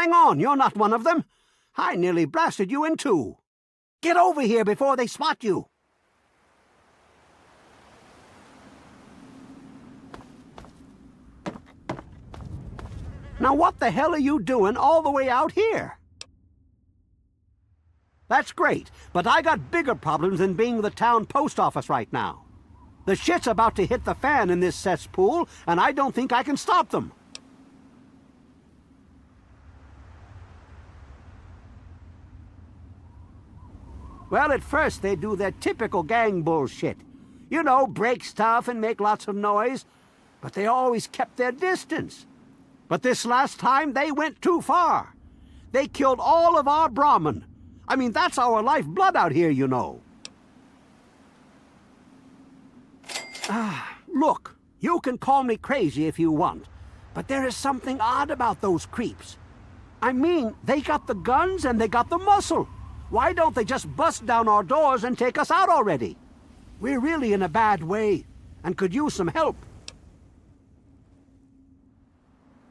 Hang on, you're not one of them. I nearly blasted you in two. Get over here before they spot you. Now what the hell are you doing all the way out here? That's great, but I got bigger problems than being the town post office right now. The shit's about to hit the fan in this cesspool, and I don't think I can stop them. Well, at first they do their typical gang bullshit. You know, break stuff and make lots of noise. But they always kept their distance. But this last time, they went too far. They killed all of our Brahmin. I mean, that's our lifeblood out here, you know. Look, you can call me crazy if you want, but there is something odd about those creeps. I mean, they got the guns and they got the muscle. Why don't they just bust down our doors and take us out already? We're really in a bad way and could use some help.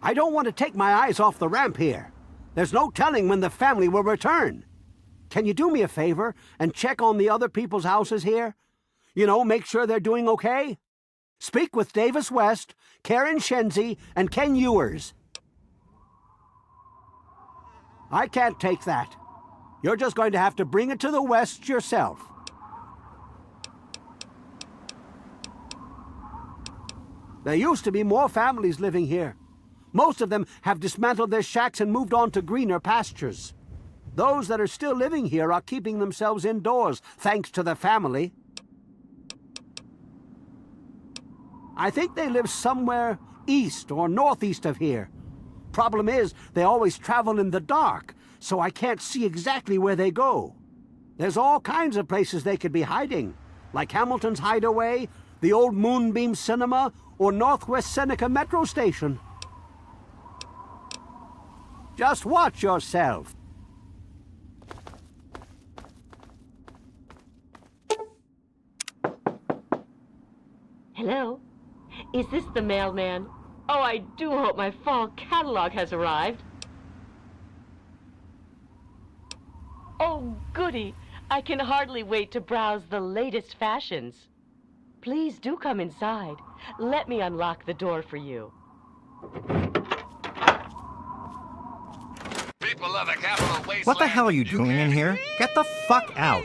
I don't want to take my eyes off the ramp here. There's no telling when the family will return. Can you do me a favor and check on the other people's houses here? You know, make sure they're doing okay? Speak with Davis West, Karen Shenzi, and Ken Ewers. I can't take that. You're just going to have to bring it to the West yourself. There used to be more families living here. Most of them have dismantled their shacks and moved on to greener pastures. Those that are still living here are keeping themselves indoors, thanks to the family. I think they live somewhere east or northeast of here. Problem is, they always travel in the dark, so I can't see exactly where they go. There's all kinds of places they could be hiding, like Hamilton's Hideaway, the old Moonbeam Cinema, or Northwest Seneca Metro Station. Just watch yourself. Hello? Is this the mailman? Oh, I do hope my fall catalog has arrived. Oh, goody. I can hardly wait to browse the latest fashions. Please do come inside. Let me unlock the door for you. People of the capital wasteland. What the hell are you doing in here? Get the fuck out.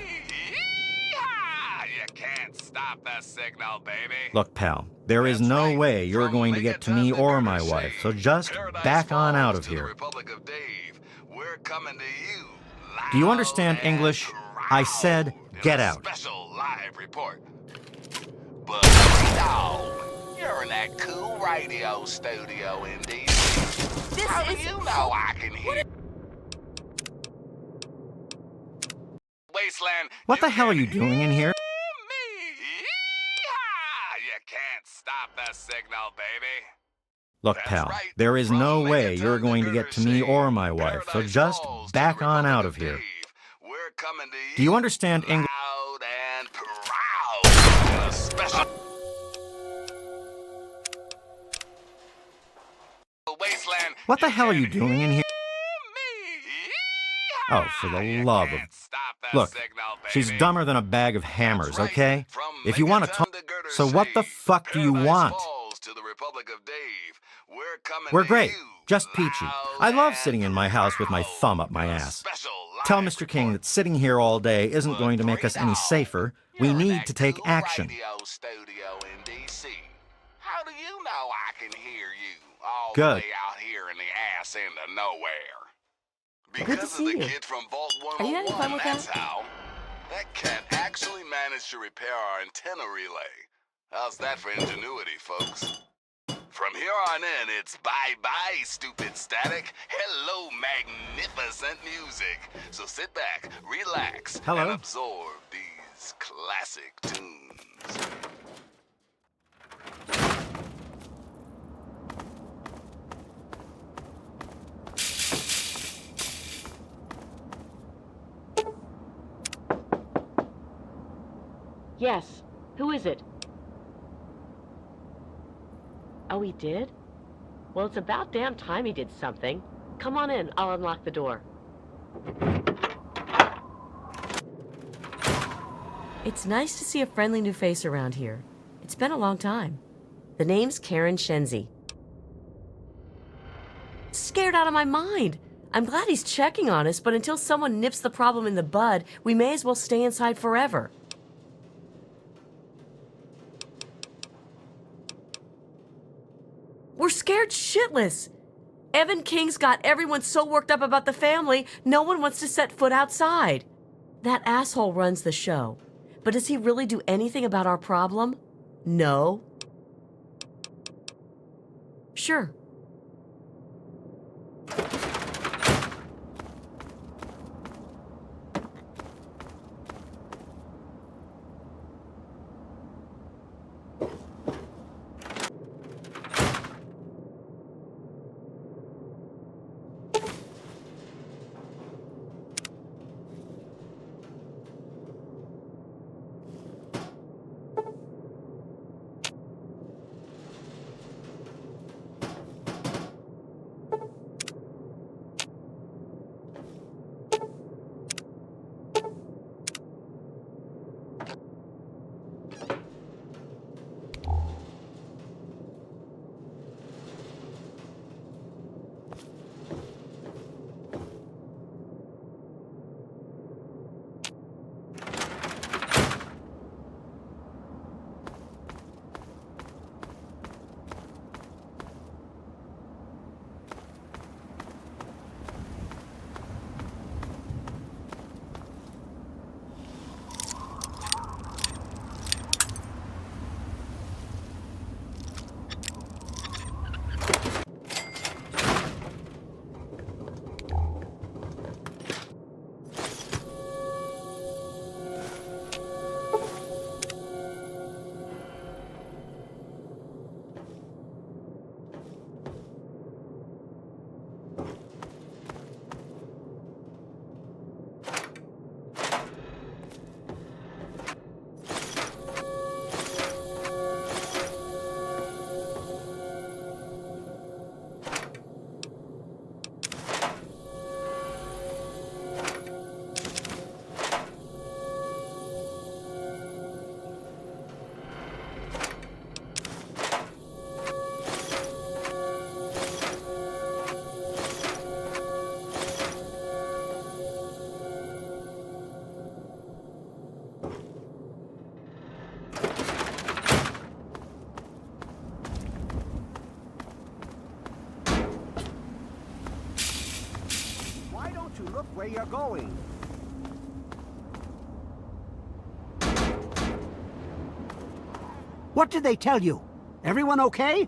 You can't stop the signal, baby. Look, pal, there is no way you're going to get to me or my wife, so just back on out of here. Republic of Dave. We're coming to you. Do you understand English? I said get out. Special live report. But dog, you're in that cool radio studio in DC. How do you know I can hear? Wasteland. What the hell are you doing in here? You can't stop the signal, baby. Look, pal, there is no way you're going to get to me or my wife, so just back on out of here. We're coming to you. Do you understand English? Loud and proud. In a special wasteland. What the hell are you doing in here? Oh, for the love of... Look, she's dumber than a bag of hammers, okay? If you want to talk... So what the fuck do you want? We're great. Just peachy. I love sitting in my house with my thumb up my ass. Tell Mr. King that sitting here all day isn't going to make us any safer. We need to take action. How do you know I can hear you all Good. the way out here in the ass end of nowhere? Good to Because of see the you. kid from Vault Are you having fun 101, with that's that? how. That cat actually managed to repair our antenna relay. How's that for ingenuity, folks? From here on in, it's bye-bye, stupid static. Hello, magnificent music. So sit back, relax, Hello. and absorb these classic tunes. Yes. Who is it? Oh, he did? Well, it's about damn time he did something. Come on in. I'll unlock the door. It's nice to see a friendly new face around here. It's been a long time. The name's Karen Shenzi. Scared out of my mind. I'm glad he's checking on us, but until someone nips the problem in the bud, we may as well stay inside forever. We're scared shitless. Evan King's got everyone so worked up about the family, no one wants to set foot outside. That asshole runs the show. But does he really do anything about our problem? No. Sure. Look where you're going. What did they tell you? Everyone okay?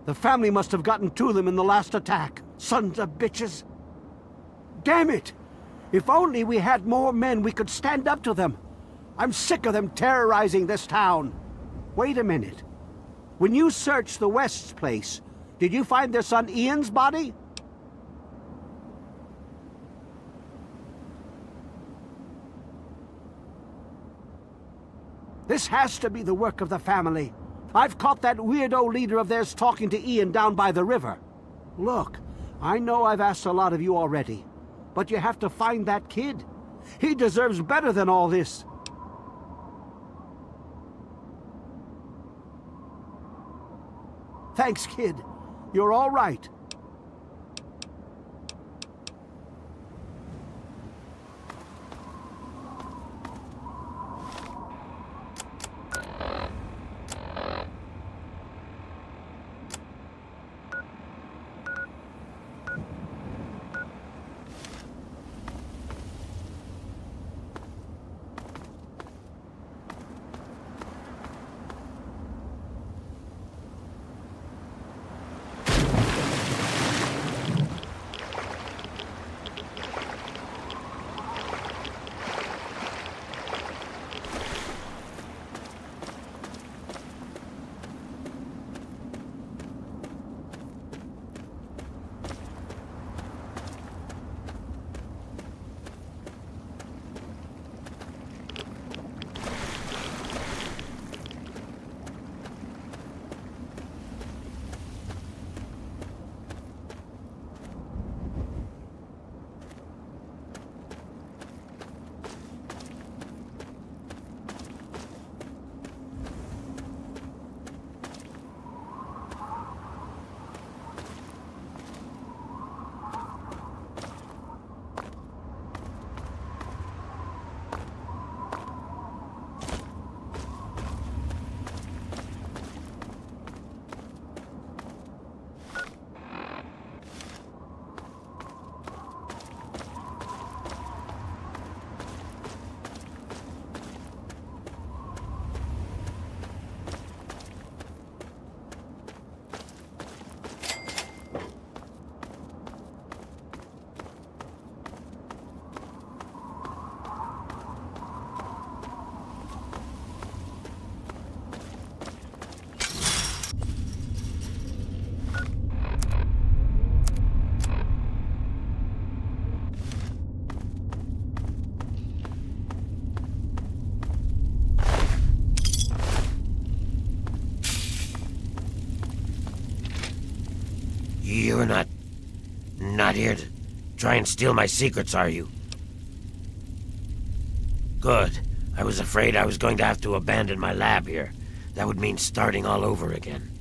The family must have gotten to them in the last attack. Sons of bitches. Damn it! If only we had more men, we could stand up to them. I'm sick of them terrorizing this town. Wait a minute. When you searched the West's place, did you find their son Ian's body? This has to be the work of the family. I've caught that weirdo leader of theirs talking to Ian down by the river. Look, I know I've asked a lot of you already, but you have to find that kid. He deserves better than all this. Thanks, kid. You're all right. You're not here to try and steal my secrets, are you? Good. I was afraid I was going to have to abandon my lab here. That would mean starting all over again.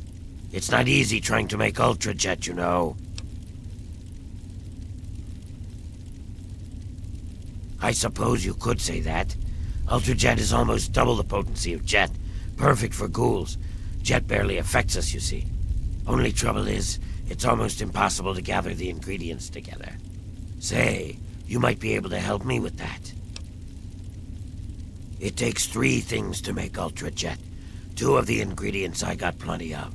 It's not easy trying to make Ultrajet, you know. I suppose you could say that. Ultrajet is almost double the potency of Jet. Perfect for ghouls. Jet barely affects us, you see. Only trouble is, it's almost impossible to gather the ingredients together. Say, you might be able to help me with that. It takes 3 things to make Ultrajet. 2 of the ingredients I got plenty of.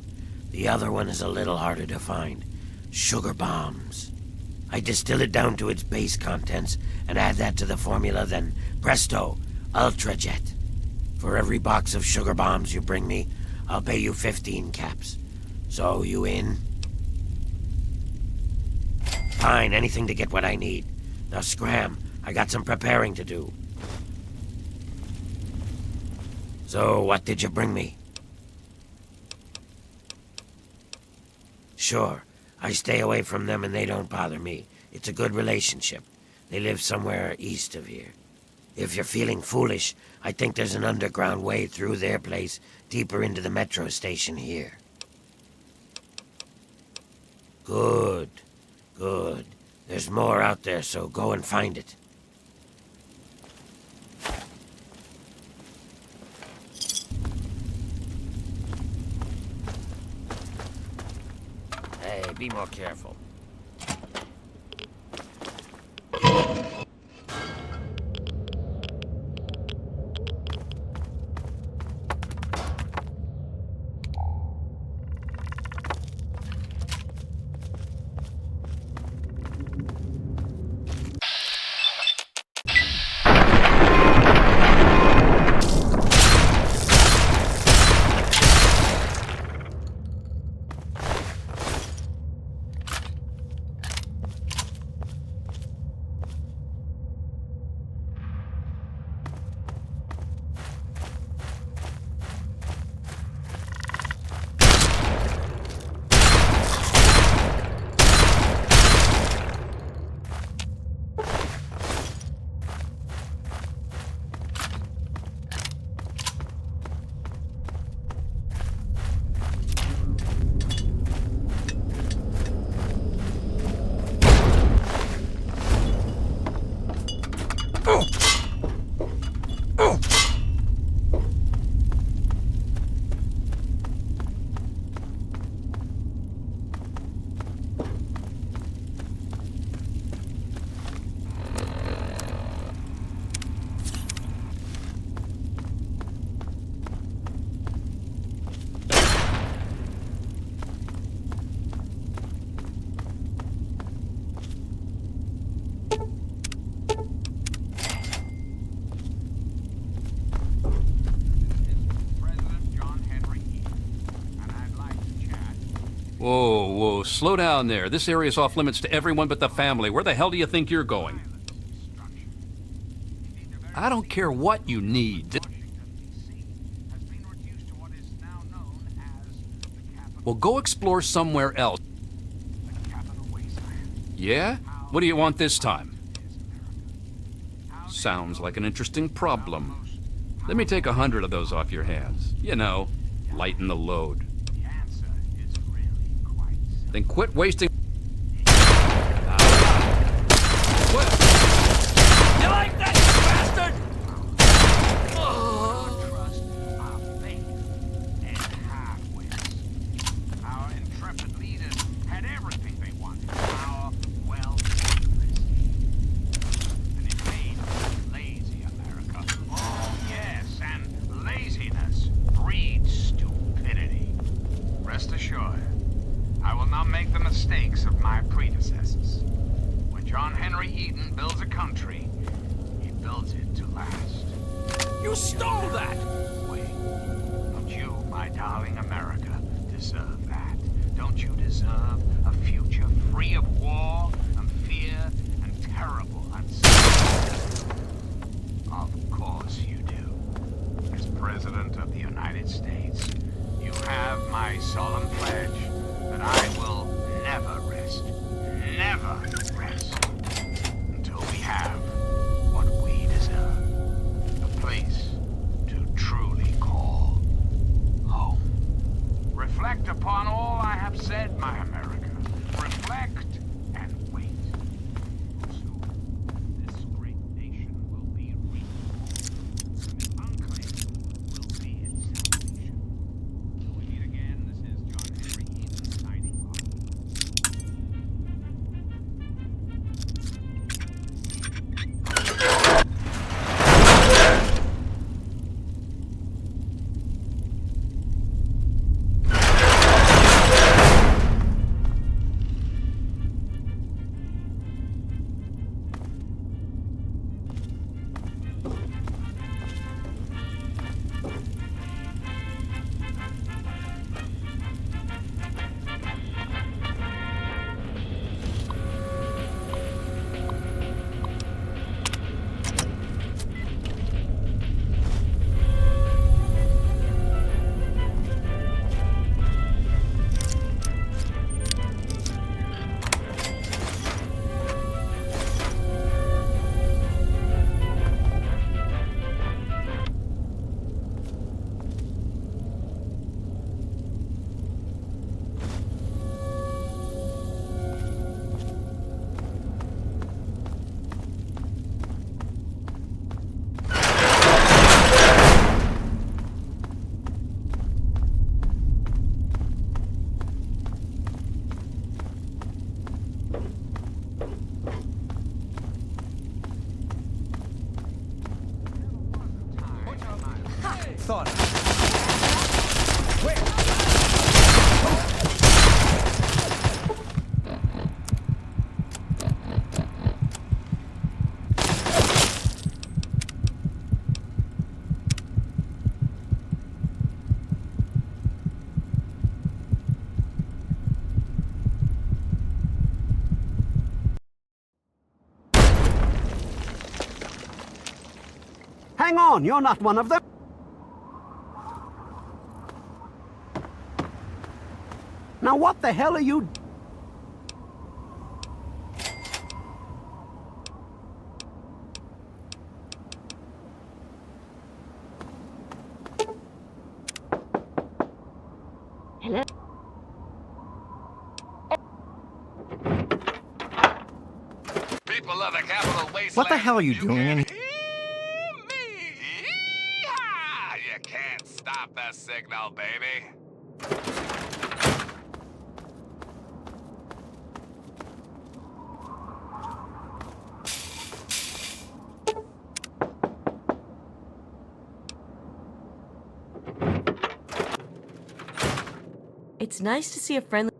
The other one is a little harder to find. Sugar bombs. I distill it down to its base contents and add that to the formula, then presto, Ultrajet. For every box of sugar bombs you bring me, I'll pay you 15 caps. So, you in? Fine, anything to get what I need. Now scram, I got some preparing to do. So, what did you bring me? Sure, I stay away from them and they don't bother me. It's a good relationship. They live somewhere east of here. If you're feeling foolish, I think there's an underground way through their place, deeper into the metro station here. Good. Good. There's more out there, so go and find it. Hey, be more careful. Whoa, slow down there. This area's off limits to everyone but the family. Where the hell do you think you're going? I don't care what you need. Well, go explore somewhere else. Yeah? What do you want this time? Sounds like an interesting problem. Let me take 100 of those off your hands. You know, lighten the load. Then quit wasting. What? You like that, you bastard? Trust our faith and half-wits. Our intrepid leaders had everything they wanted. Power, wealth, secrecy. And it made lazy America. Oh, yes, and laziness breeds stupidity. Rest assured, I will not make the mistakes of my predecessors. When John Henry Eden builds a country, he builds it to last. You stole that! Wait, don't you, my darling America, deserve that? Don't you deserve a future free of war and fear and terrible uncertainty? Of course you do. As President of the United States, you have my solemn pledge that I will never rest thought. Where? Hang on, you're not one of them. Now what the hell are you... Hello? People of the capital wasteland. What the hell are you doing in here? Hear me. Yeehaw! You can't stop the signal, baby. It's nice to see a friendly...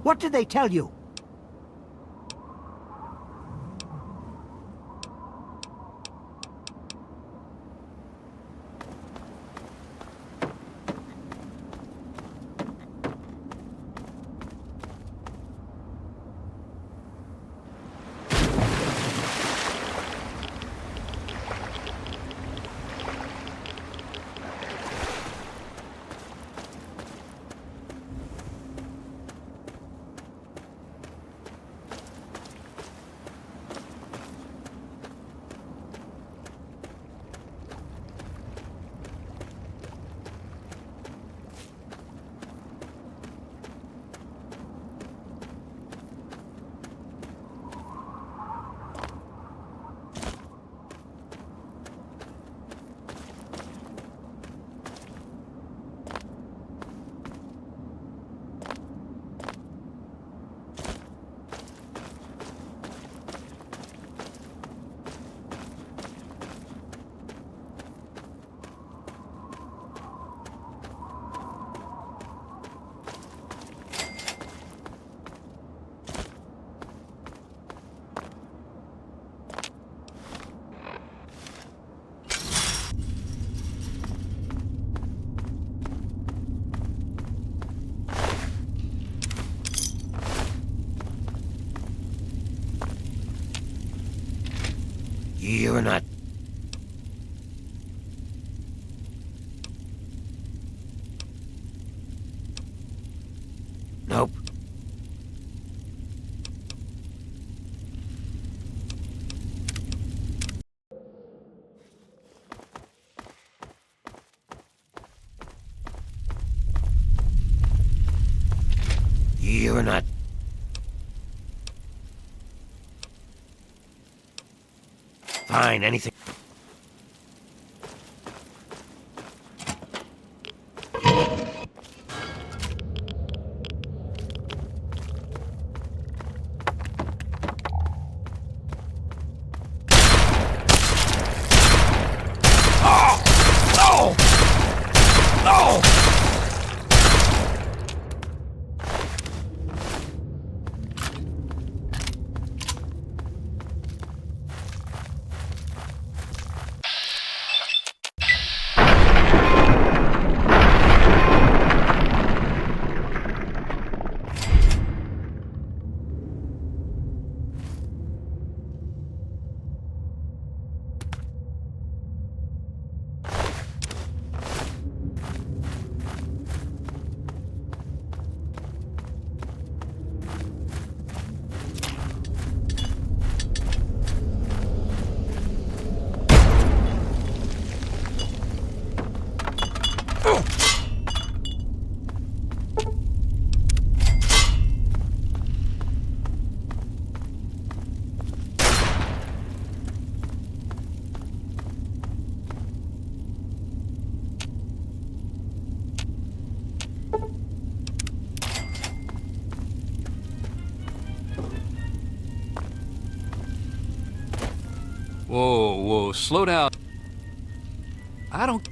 What did they tell you? You're not... Nope. You're not... Fine, anything... Whoa, whoa, slow down. I don't...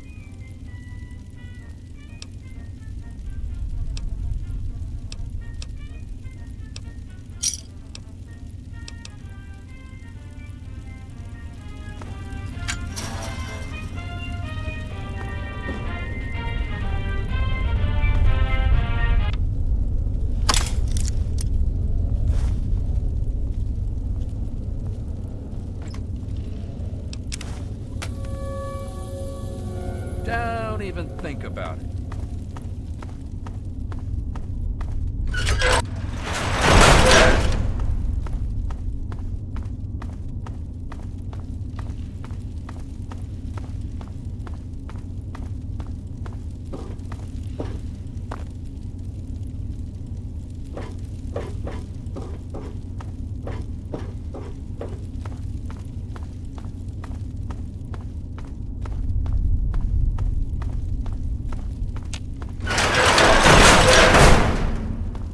Don't even think about it.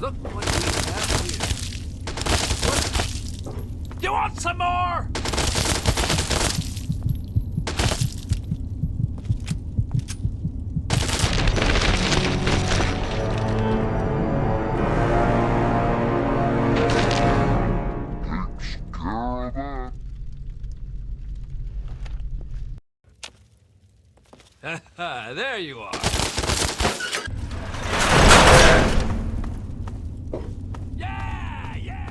Look what we have here. You want some more? There you are. Yeah, yeah.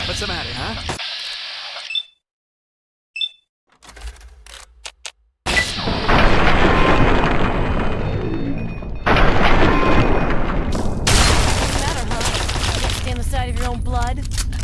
What's the matter, huh? Dad.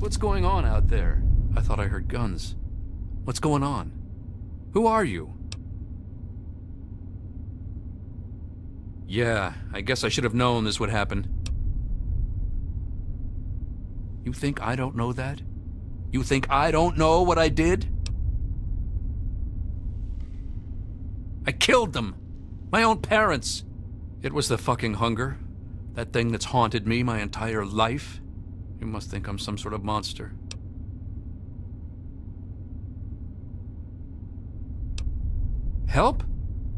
What's going on out there? I thought I heard guns. What's going on? Who are you? Yeah, I guess I should have known this would happen. You think I don't know that? You think I don't know what I did? I killed them! My own parents! It was the fucking hunger. That thing that's haunted me my entire life. You must think I'm some sort of monster. Help?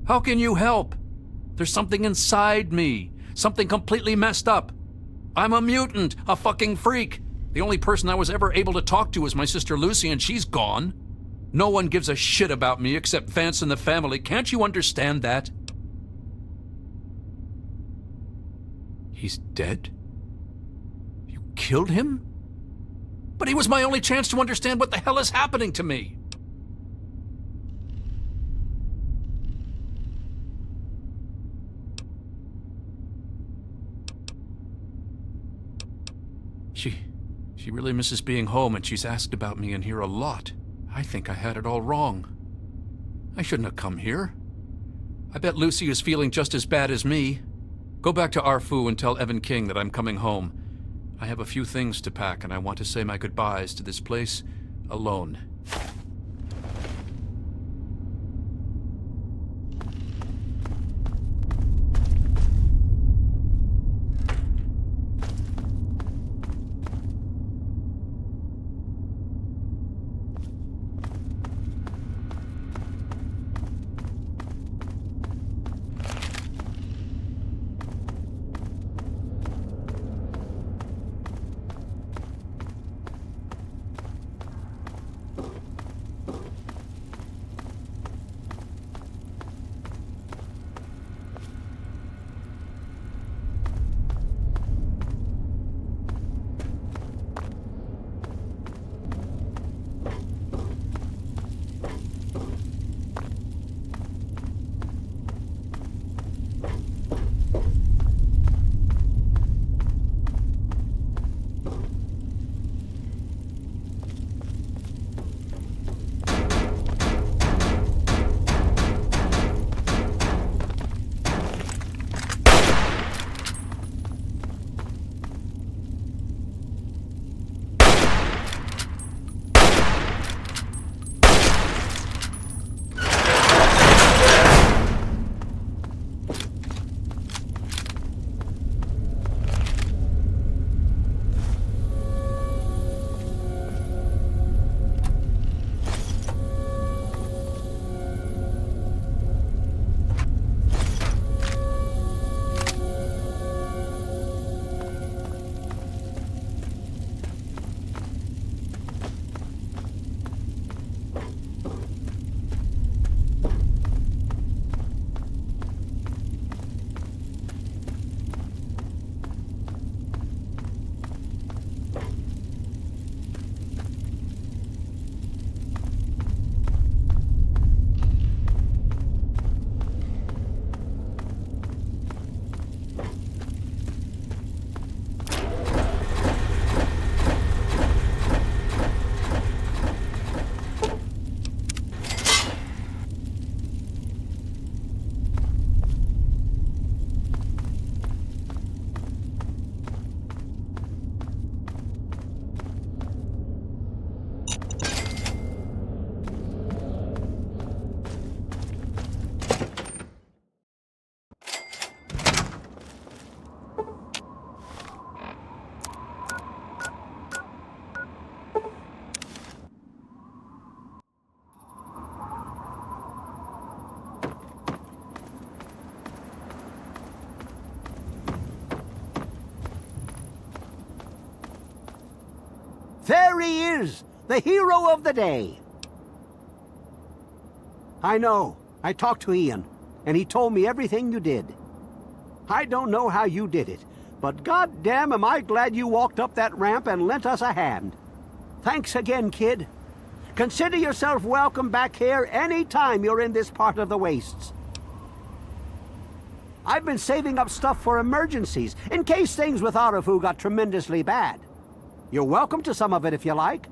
How can you help? There's something inside me. Something completely messed up. I'm a mutant, a fucking freak. The only person I was ever able to talk to is my sister Lucy, and she's gone. No one gives a shit about me except Vance and the family. Can't you understand that? He's dead? You killed him? But he was my only chance to understand what the hell is happening to me. She really misses being home, and she's asked about me in here a lot. I think I had it all wrong. I shouldn't have come here. I bet Lucy is feeling just as bad as me. Go back to Arefu and tell Evan King that I'm coming home. I have a few things to pack, and I want to say my goodbyes to this place alone. There he is, the hero of the day. I know. I talked to Ian, and he told me everything you did. I don't know how you did it, but goddamn am I glad you walked up that ramp and lent us a hand. Thanks again, kid. Consider yourself welcome back here any time you're in this part of the wastes. I've been saving up stuff for emergencies, in case things with Arefu got tremendously bad. You're welcome to some of it if you like.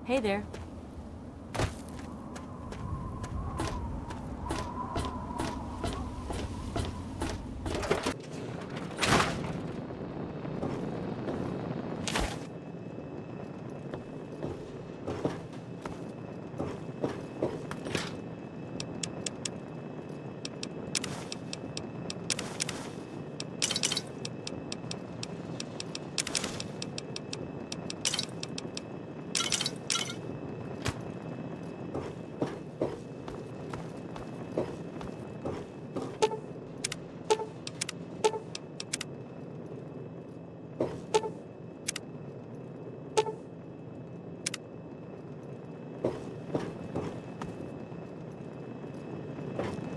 Hey there.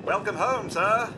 Welcome home, sir.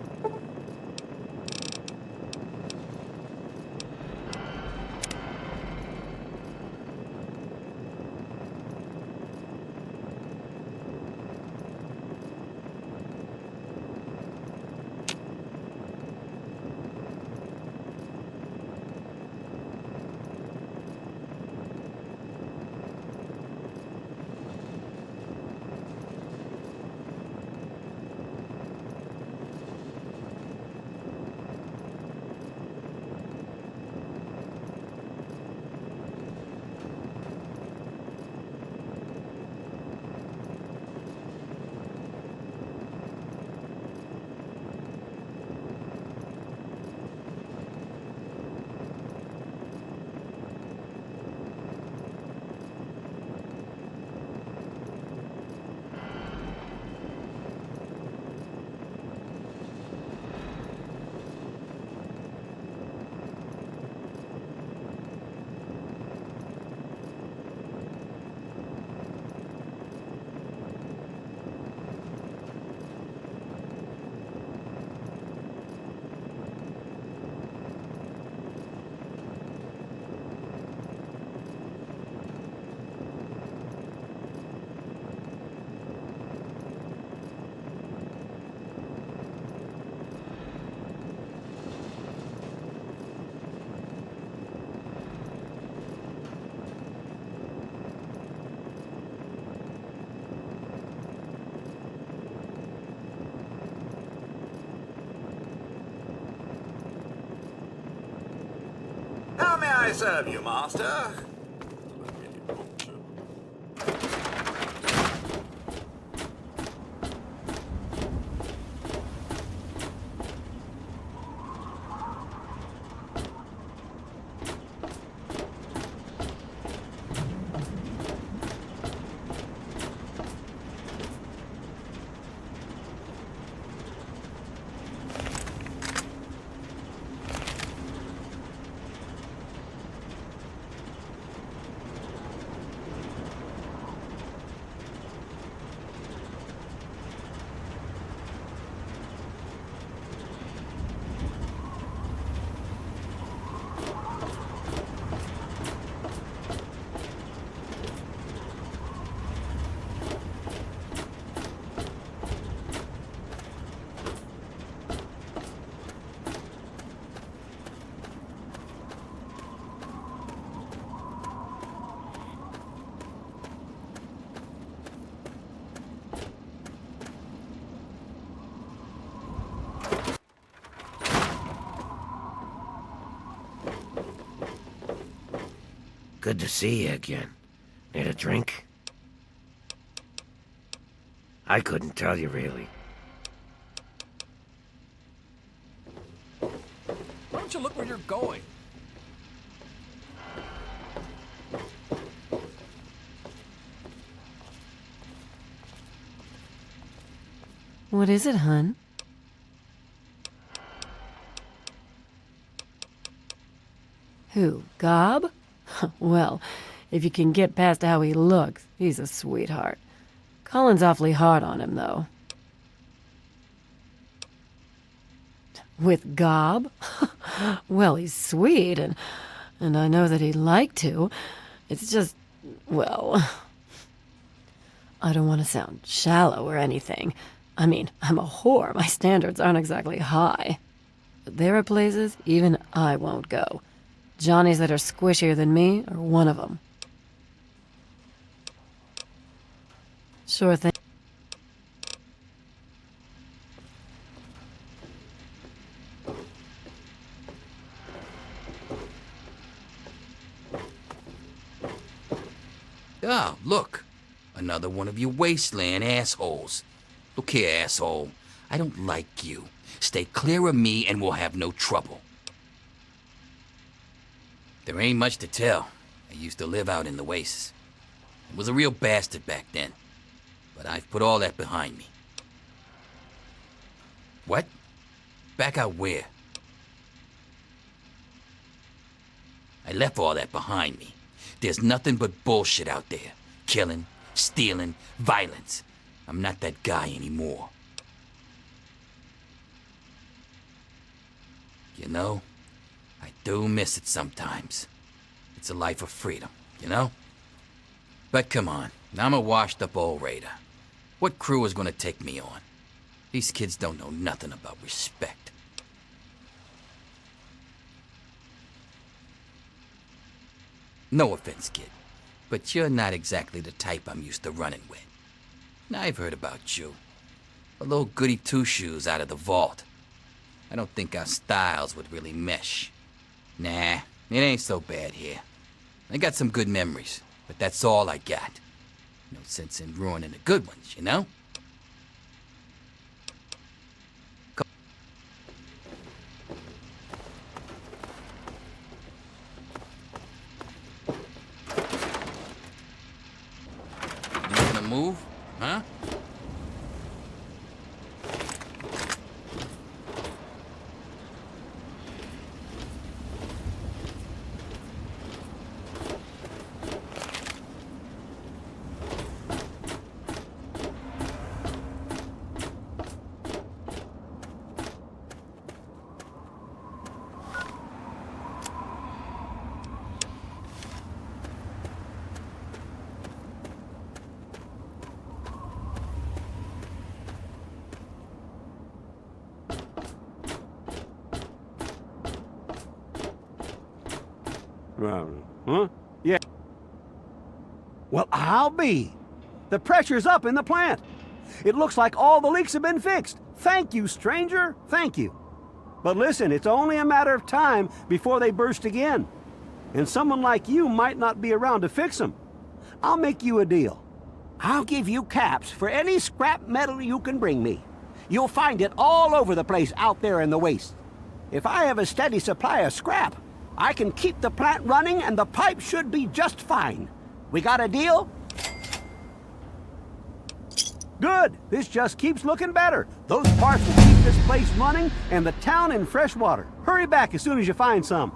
How may I serve you, master? Good to see you again. Need a drink? I couldn't tell you, really. Why don't you look where you're going? What is it, hun? Who, Gob? Well, if you can get past how he looks, he's a sweetheart. Colin's awfully hard on him, though. With Gob? Well, he's sweet, and I know that he'd like to. It's just, well, I don't want to sound shallow or anything. I mean, I'm a whore. My standards aren't exactly high. But there are places even I won't go. Johnnies that are squishier than me are one of them. Sure thing. Ah, look. Another one of you wasteland assholes. Look here, asshole. I don't like you. Stay clear of me and we'll have no trouble. There ain't much to tell. I used to live out in the wastes. I was a real bastard back then. But I've put all that behind me. What? Back out where? I left all that behind me. There's nothing but bullshit out there. Killing, stealing, violence. I'm not that guy anymore. You know, I do miss it sometimes. It's a life of freedom, you know? But come on, I'm a washed-up old raider. What crew is gonna take me on? These kids don't know nothing about respect. No offense, kid, but you're not exactly the type I'm used to running with. I've heard about you. A little goody two-shoes out of the vault. I don't think our styles would really mesh. Nah, it ain't so bad here. I got some good memories, but that's all I got. No sense in ruining the good ones, you know? You gonna move? Huh? Huh? Yeah. Well, I'll be. The pressure's up in the plant. It looks like all the leaks have been fixed. Thank you, stranger. Thank you. But listen, it's only a matter of time before they burst again. And someone like you might not be around to fix them. I'll make you a deal. I'll give you caps for any scrap metal you can bring me. You'll find it all over the place out there in the waste. If I have a steady supply of scrap, I can keep the plant running and the pipe should be just fine. We got a deal? Good. This just keeps looking better. Those parts will keep this place running and the town in fresh water. Hurry back as soon as you find some.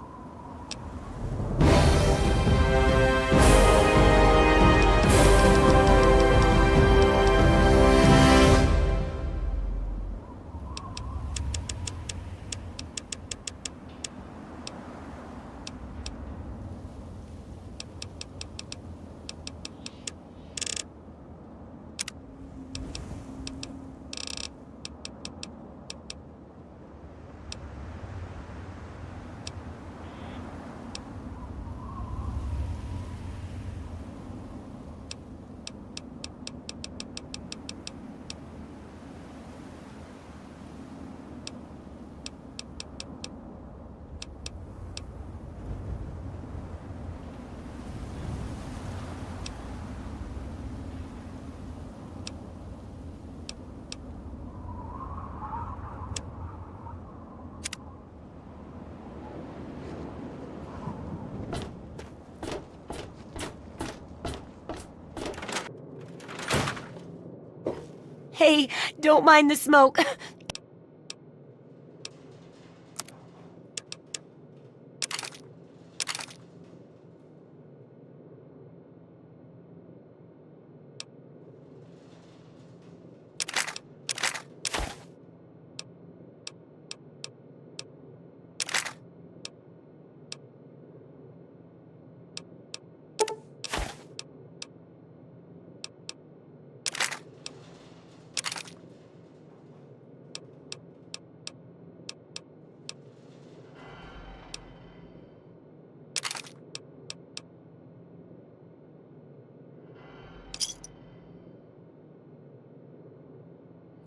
Hey, don't mind the smoke.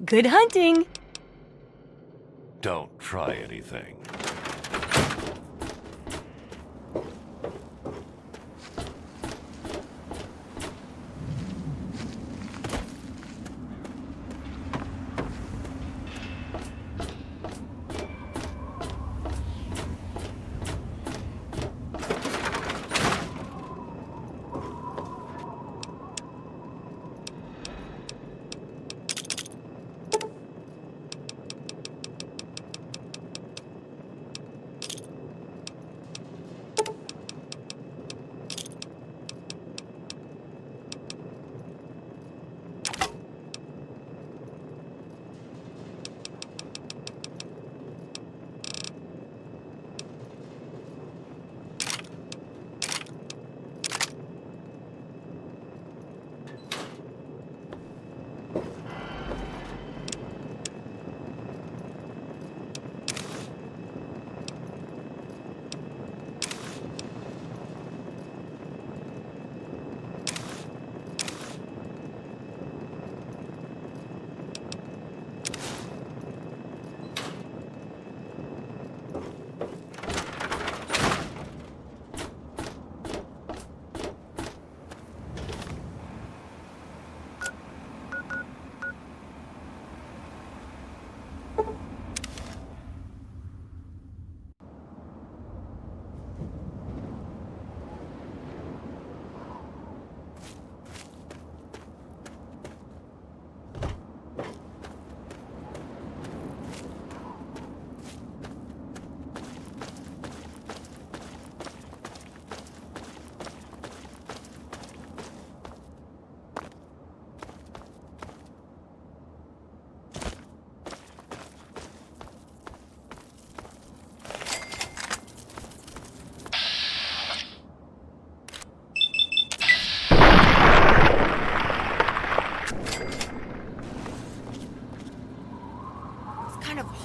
Good hunting! Don't try anything.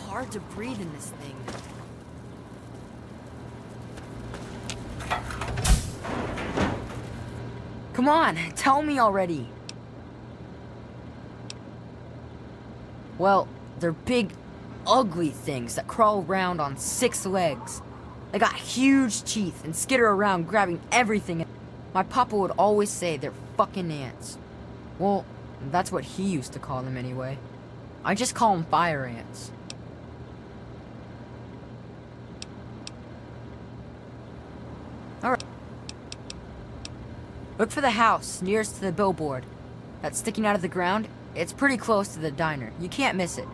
Hard to breathe in this thing. Come on, tell me already. Well, they're big, ugly things that crawl around on 6 legs. They got huge teeth and skitter around grabbing everything. My papa would always say they're fucking ants. Well, that's what he used to call them anyway. I just call them fire ants. Alright. Look for the house nearest to the billboard. That's sticking out of the ground. It's pretty close to the diner. You can't miss it.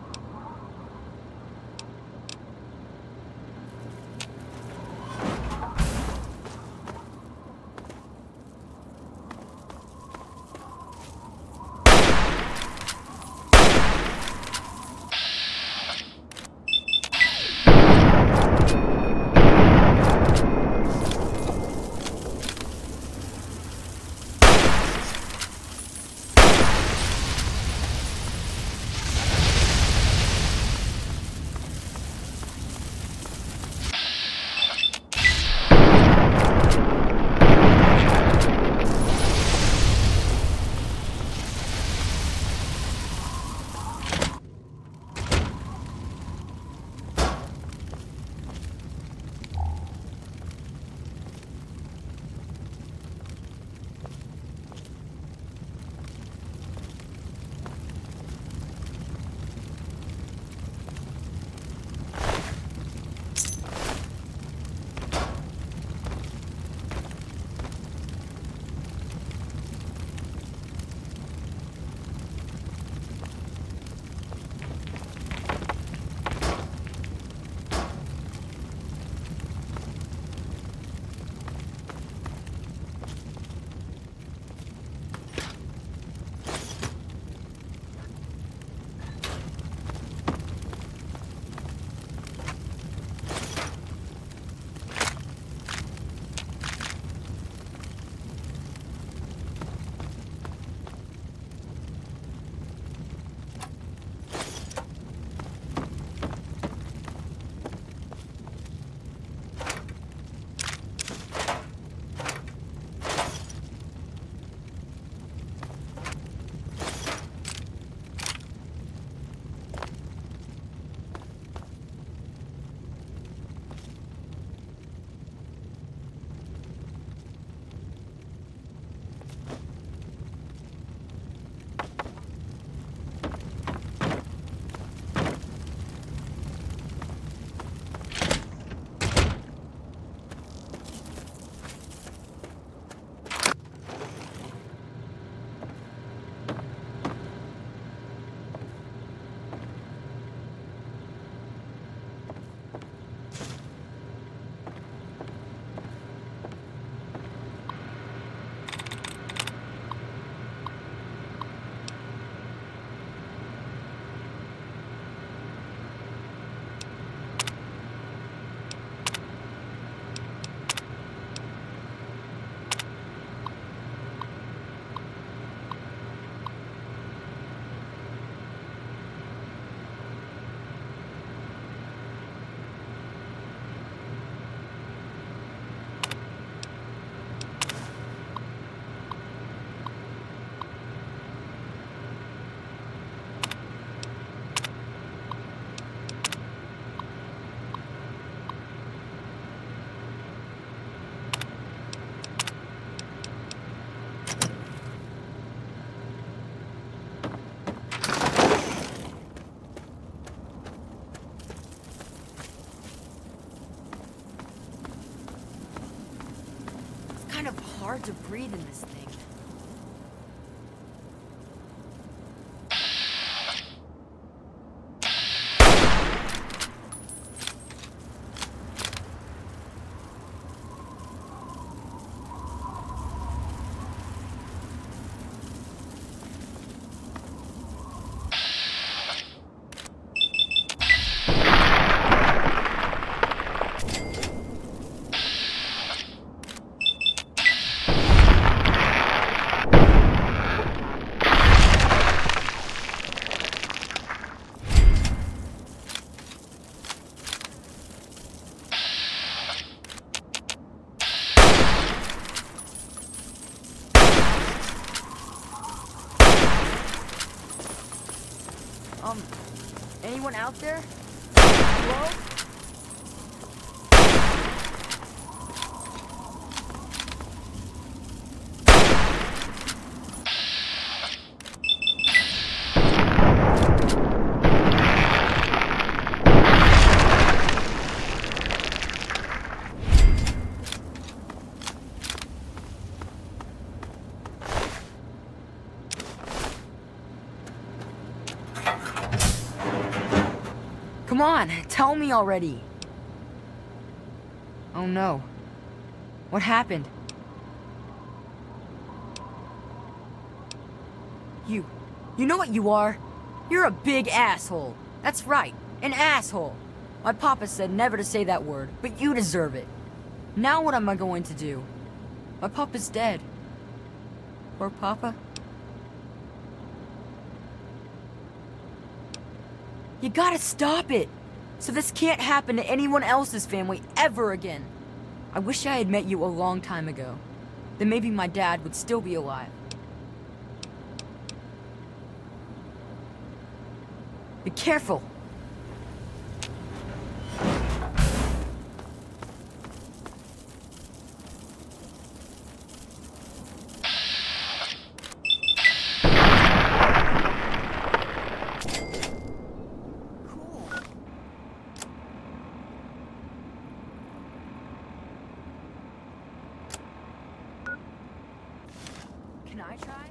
hard to breathe in this thing. Anyone out there? Hello? Come on, tell me already. Oh no. What happened? You know what you are? You're a big asshole. That's right, an asshole. My papa said never to say that word, but you deserve it. Now what am I going to do? My papa's dead. Poor papa. You gotta stop it! So this can't happen to anyone else's family ever again. I wish I had met you a long time ago. Then maybe my dad would still be alive. Be careful! Can I try?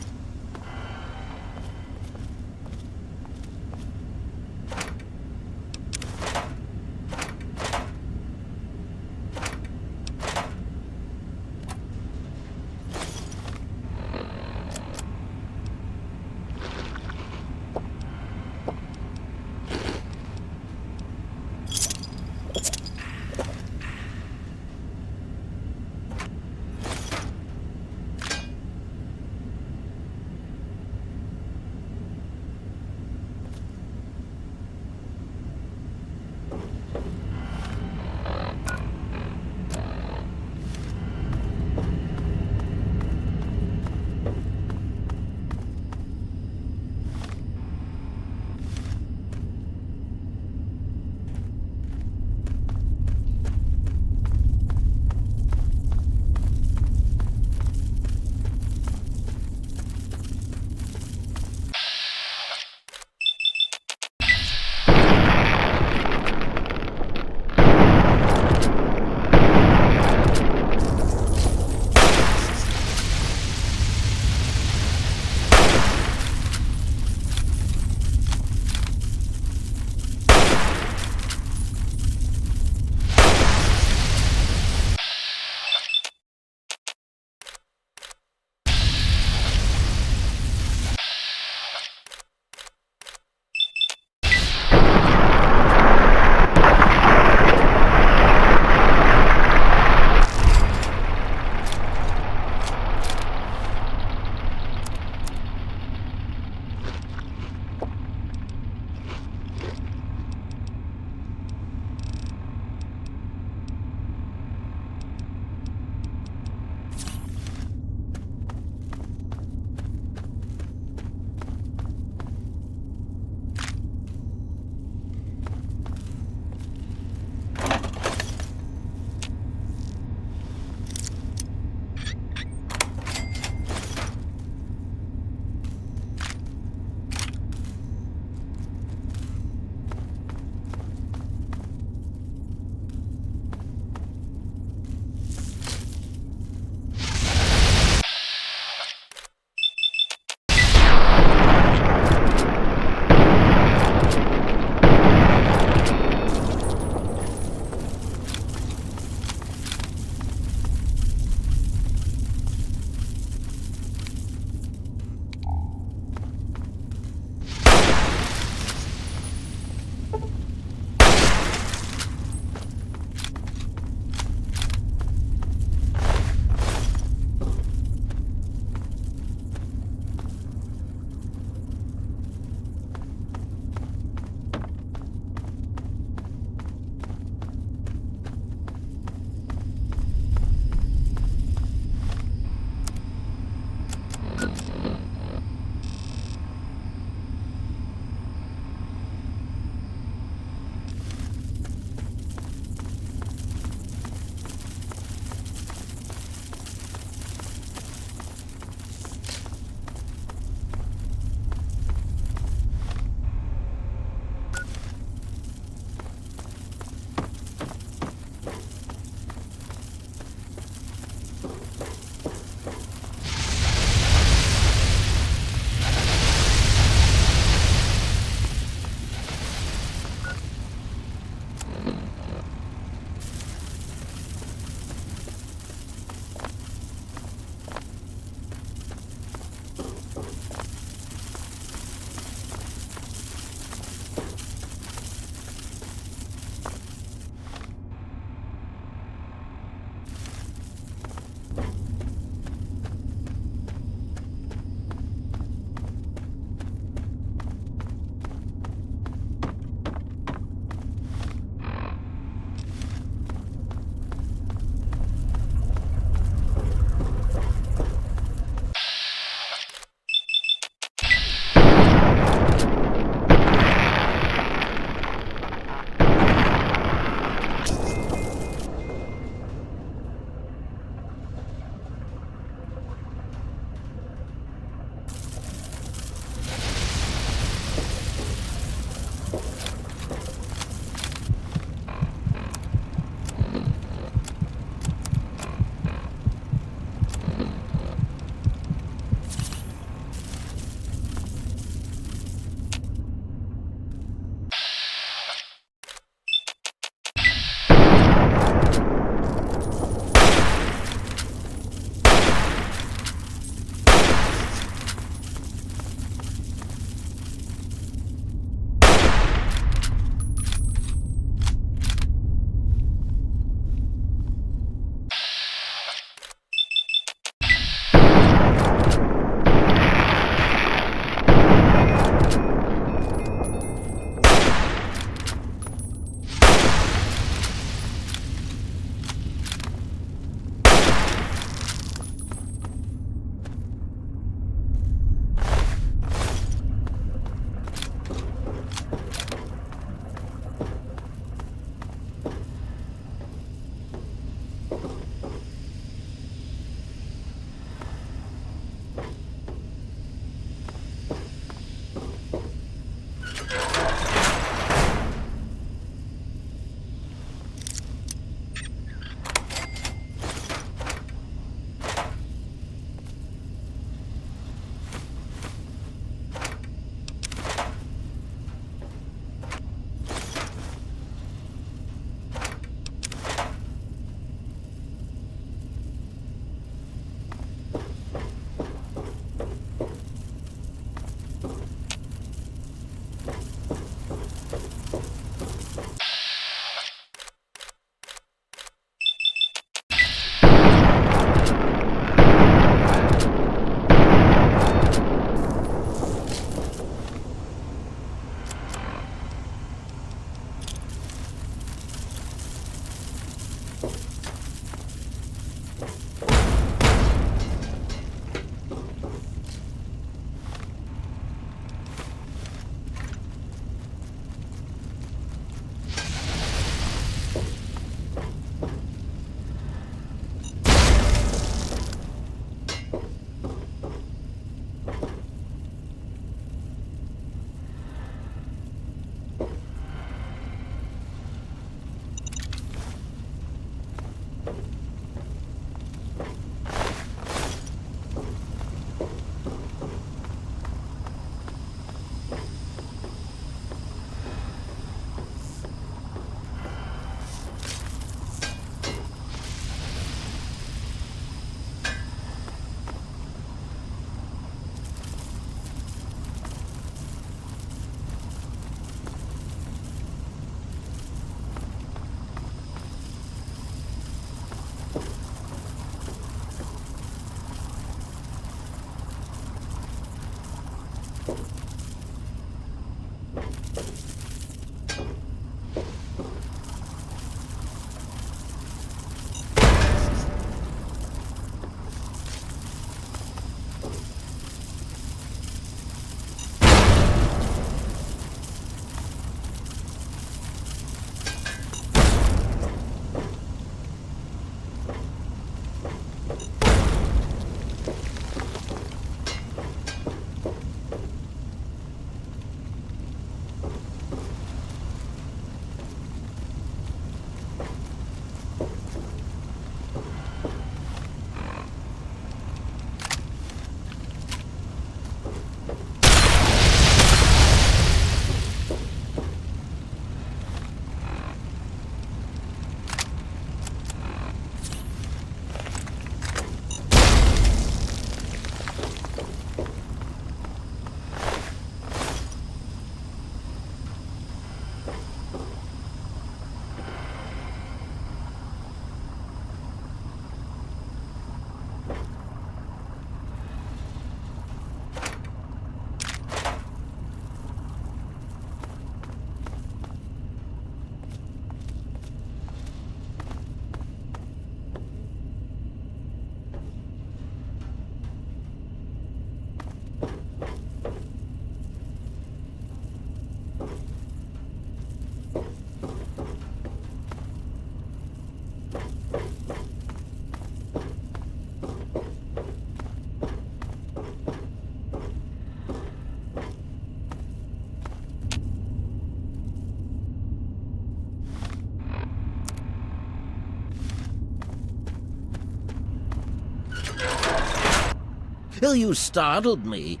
You startled me.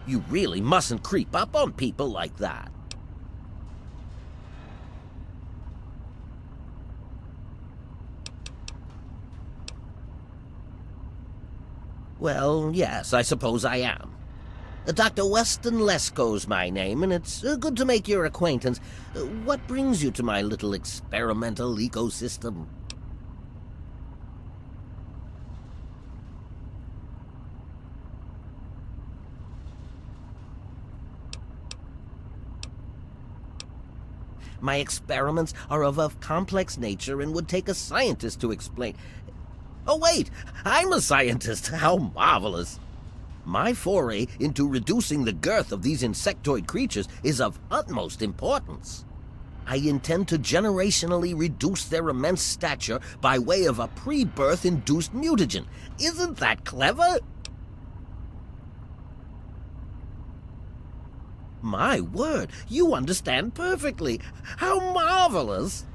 You really mustn't creep up on people like that. Well, yes, I suppose I am. Dr. Weston Lesko's my name, and it's good to make your acquaintance. What brings you to my little experimental ecosystem? My experiments are of a complex nature and would take a scientist to explain. Oh, wait! I'm a scientist! How marvelous! My foray into reducing the girth of these insectoid creatures is of utmost importance. I intend to generationally reduce their immense stature by way of a pre-birth induced mutagen. Isn't that clever? My word, you understand perfectly. How marvelous!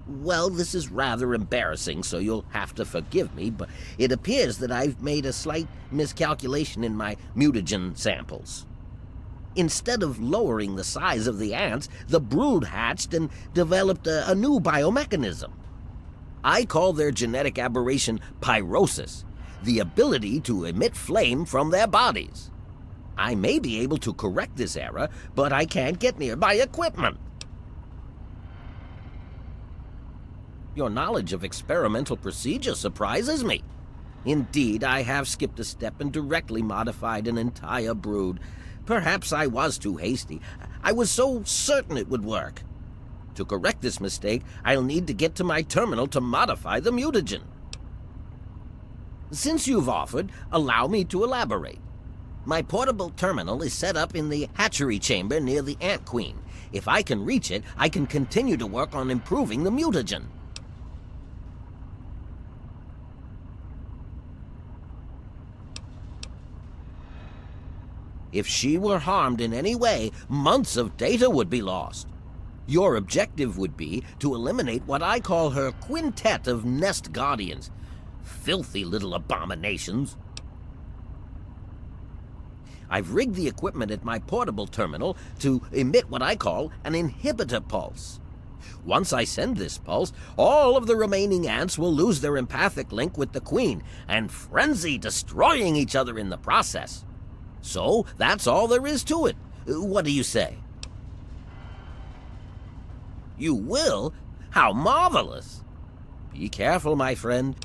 Well, this is rather embarrassing, so you'll have to forgive me, but it appears that I've made a slight miscalculation in my mutagen samples. Instead of lowering the size of the ants, the brood hatched and developed a new biomechanism. I call their genetic aberration pyrosis, the ability to emit flame from their bodies. I may be able to correct this error, but I can't get near my equipment. Your knowledge of experimental procedure surprises me. Indeed, I have skipped a step and directly modified an entire brood. Perhaps I was too hasty. I was so certain it would work. To correct this mistake, I'll need to get to my terminal to modify the mutagen. Since you've offered, allow me to elaborate. My portable terminal is set up in the hatchery chamber near the Ant Queen. If I can reach it, I can continue to work on improving the mutagen. If she were harmed in any way, months of data would be lost. Your objective would be to eliminate what I call her quintet of nest guardians. Filthy little abominations. I've rigged the equipment at my portable terminal to emit what I call an inhibitor pulse. Once I send this pulse, all of the remaining ants will lose their empathic link with the queen and frenzy, destroying each other in the process. So, that's all there is to it. What do you say? You will? How marvelous! Be careful, my friend.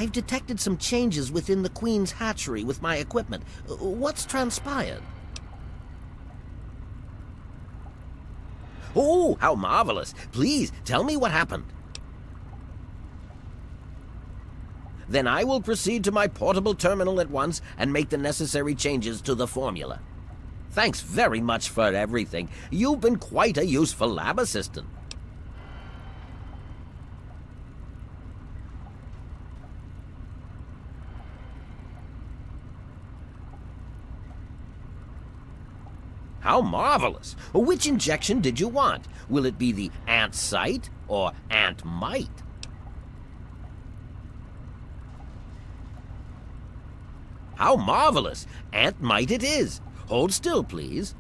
I've detected some changes within the Queen's hatchery with my equipment. What's transpired? Oh, how marvelous. Please, tell me what happened. Then I will proceed to my portable terminal at once and make the necessary changes to the formula. Thanks very much for everything. You've been quite a useful lab assistant. How marvelous! Which injection did you want? Will it be the ant site or ant mite? How marvelous! Ant mite it is. Hold still, please.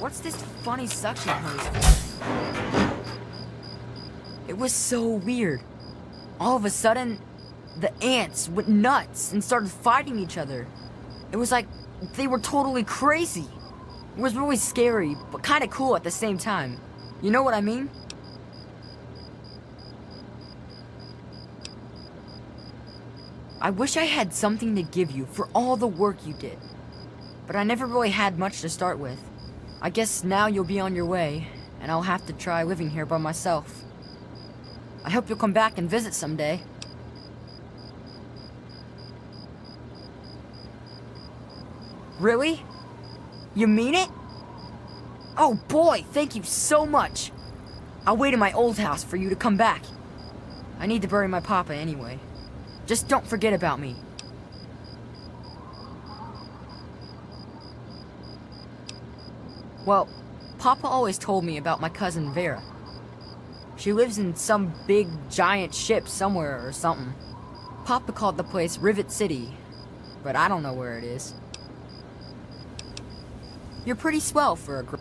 What's this funny suction hose for? It was so weird. All of a sudden, the ants went nuts and started fighting each other. It was like they were totally crazy. It was really scary, but kind of cool at the same time. You know what I mean? I wish I had something to give you for all the work you did. But I never really had much to start with. I guess now you'll be on your way, and I'll have to try living here by myself. I hope you'll come back and visit someday. Really? You mean it? Oh boy, thank you so much. I'll wait in my old house for you to come back. I need to bury my papa anyway. Just don't forget about me. Well, Papa always told me about my cousin Vera. She lives in some big, giant ship somewhere or something. Papa called the place Rivet City, but I don't know where it is. You're pretty swell for a girl.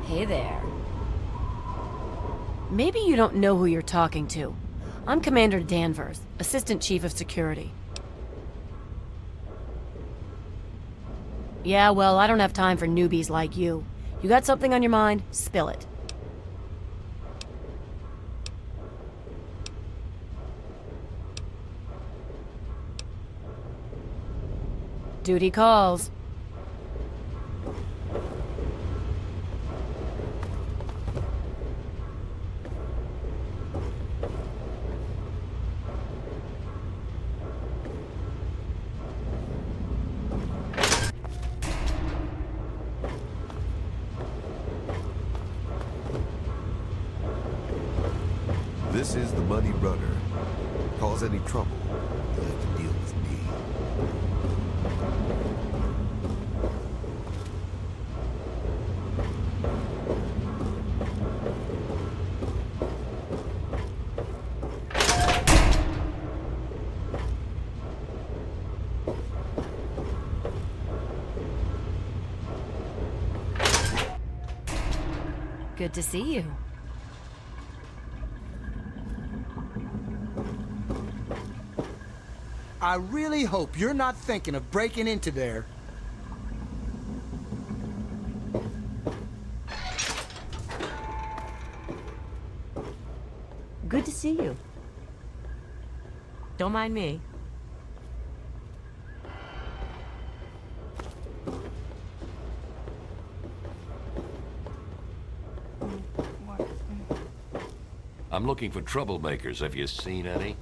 Hey there. Maybe you don't know who you're talking to. I'm Commander Danvers, Assistant Chief of Security. Yeah, well, I don't have time for newbies like you. You got something on your mind? Spill it. Duty calls. This is the Muddy Rudder. Cause any trouble, you'll have to deal with me. Good to see you. I really hope you're not thinking of breaking into there. Good to see you. Don't mind me. I'm looking for troublemakers. Have you seen any?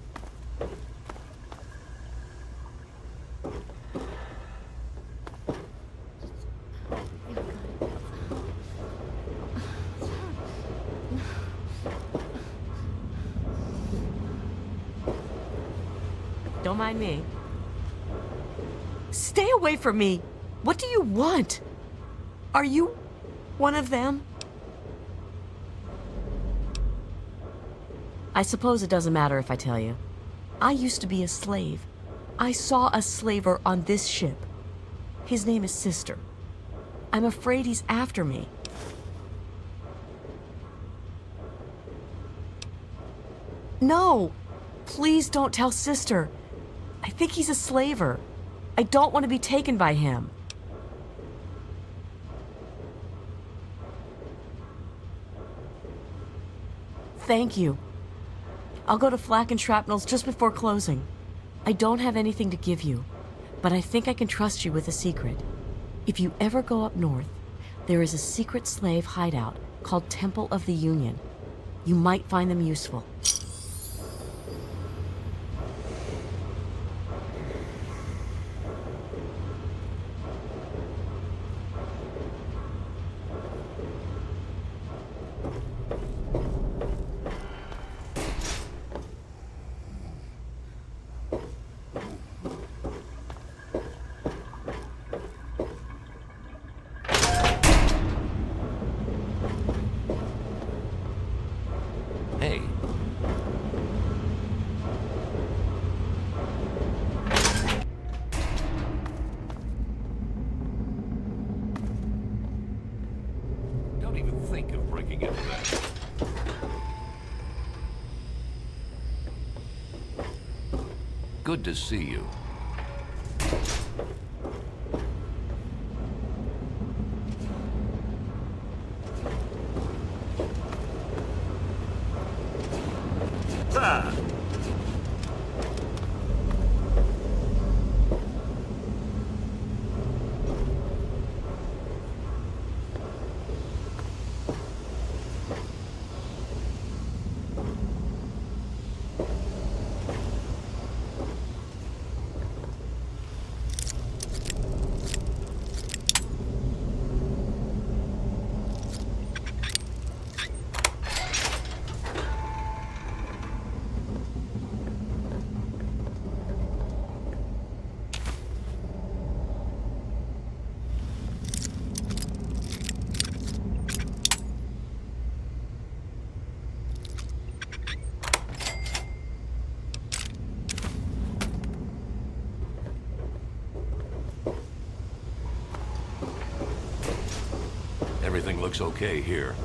Don't mind me. Stay away from me! What do you want? Are you one of them? I suppose it doesn't matter if I tell you. I used to be a slave. I saw a slaver on this ship. His name is Sister. I'm afraid he's after me. No! Please don't tell Sister. I think he's a slaver. I don't want to be taken by him. Thank you. I'll go to Flak and Shrapnel's just before closing. I don't have anything to give you, but I think I can trust you with a secret. If you ever go up north, there is a secret slave hideout called Temple of the Union. You might find them useful. Hey. Don't even think of breaking into that. Good to see you. Sir! Everything looks okay here.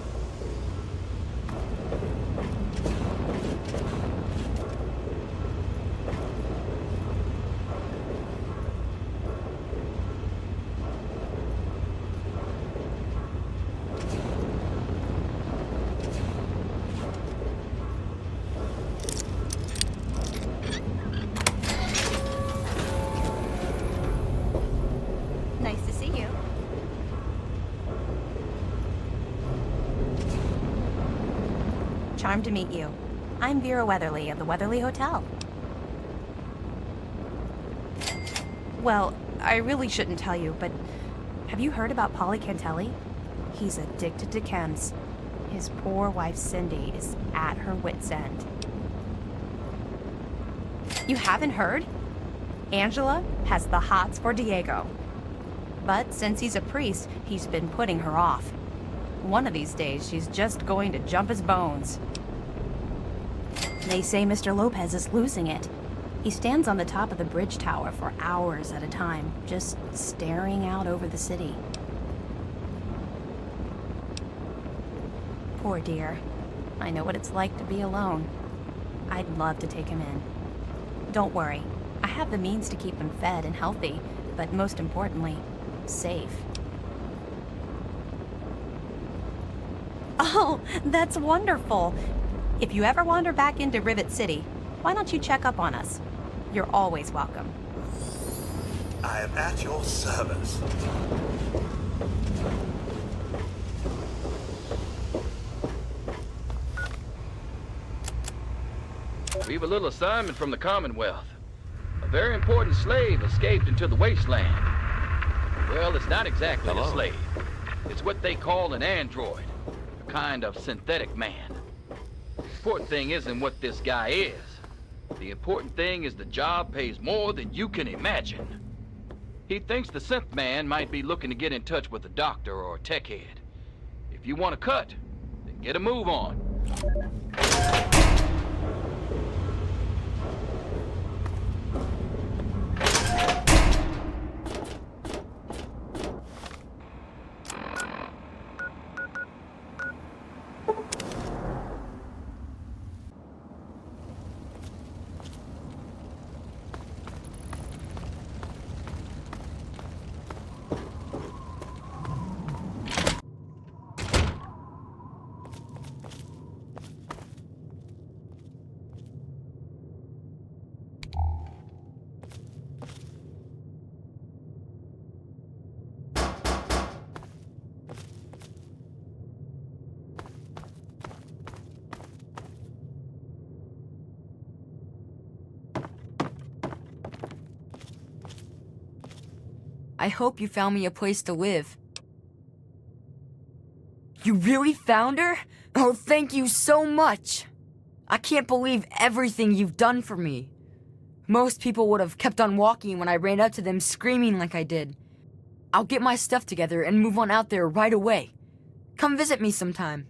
Nice to see you. Charmed to meet you. I'm Vera Weatherly of the Weatherly Hotel. Well, I really shouldn't tell you, but have you heard about Polly Cantelli? He's addicted to chems. His poor wife Cindy is at her wit's end. You haven't heard? Angela has the hots for Diego. But since he's a priest, he's been putting her off. One of these days, she's just going to jump his bones. They say Mr. Lopez is losing it. He stands on the top of the bridge tower for hours at a time, just staring out over the city. Poor dear. I know what it's like to be alone. I'd love to take him in. Don't worry. I have the means to keep him fed and healthy, but most importantly, safe. Oh, that's wonderful. If you ever wander back into Rivet City, why don't you check up on us? You're always welcome. I am at your service. We've a little assignment from the Commonwealth. A very important slave escaped into the wasteland. Well, it's not exactly a slave. It's what they call an android, a kind of synthetic man. The important thing isn't what this guy is. The important thing is the job pays more than you can imagine. He thinks the synth man might be looking to get in touch with a doctor or a tech head. If you want to cut, then get a move on. I hope you found me a place to live. You really found her? Oh, thank you so much. I can't believe everything you've done for me. Most people would have kept on walking when I ran up to them screaming like I did. I'll get my stuff together and move on out there right away. Come visit me sometime.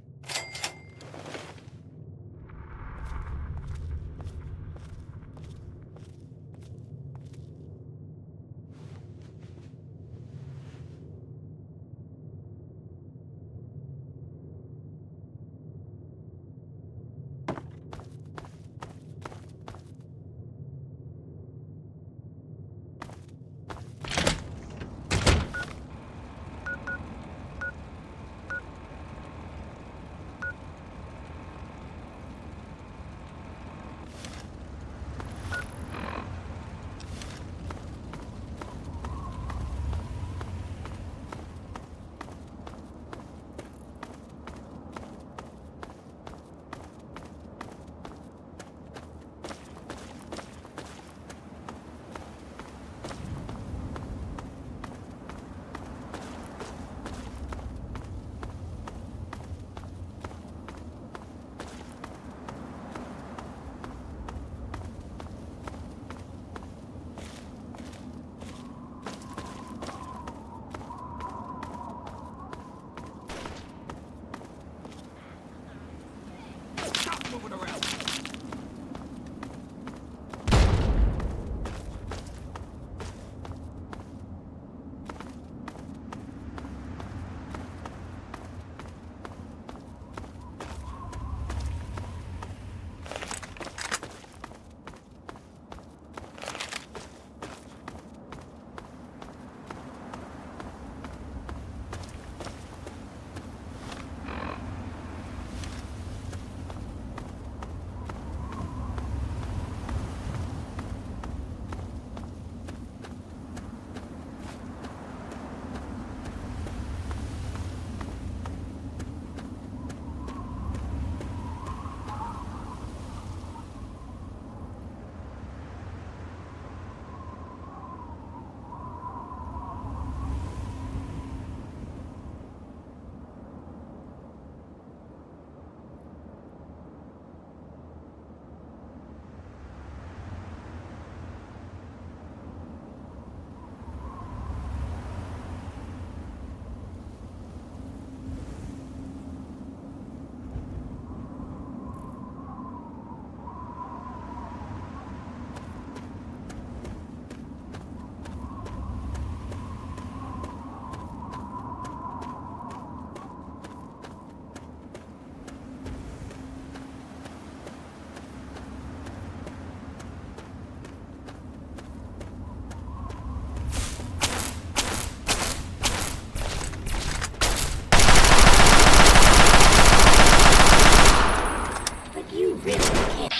You really can't.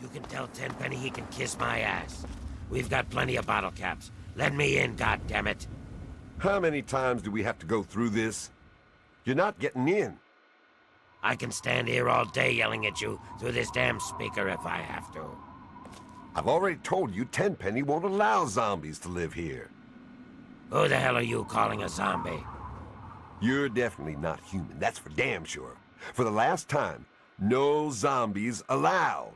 You can tell Tenpenny he can kiss my ass. We've got plenty of bottle caps. Let me in, goddammit. How many times do we have to go through this? You're not getting in. I can stand here all day yelling at you through this damn speaker if I have to. I've already told you Tenpenny won't allow zombies to live here. Who the hell are you calling a zombie? You're definitely not human, that's for damn sure. For the last time, no zombies allowed.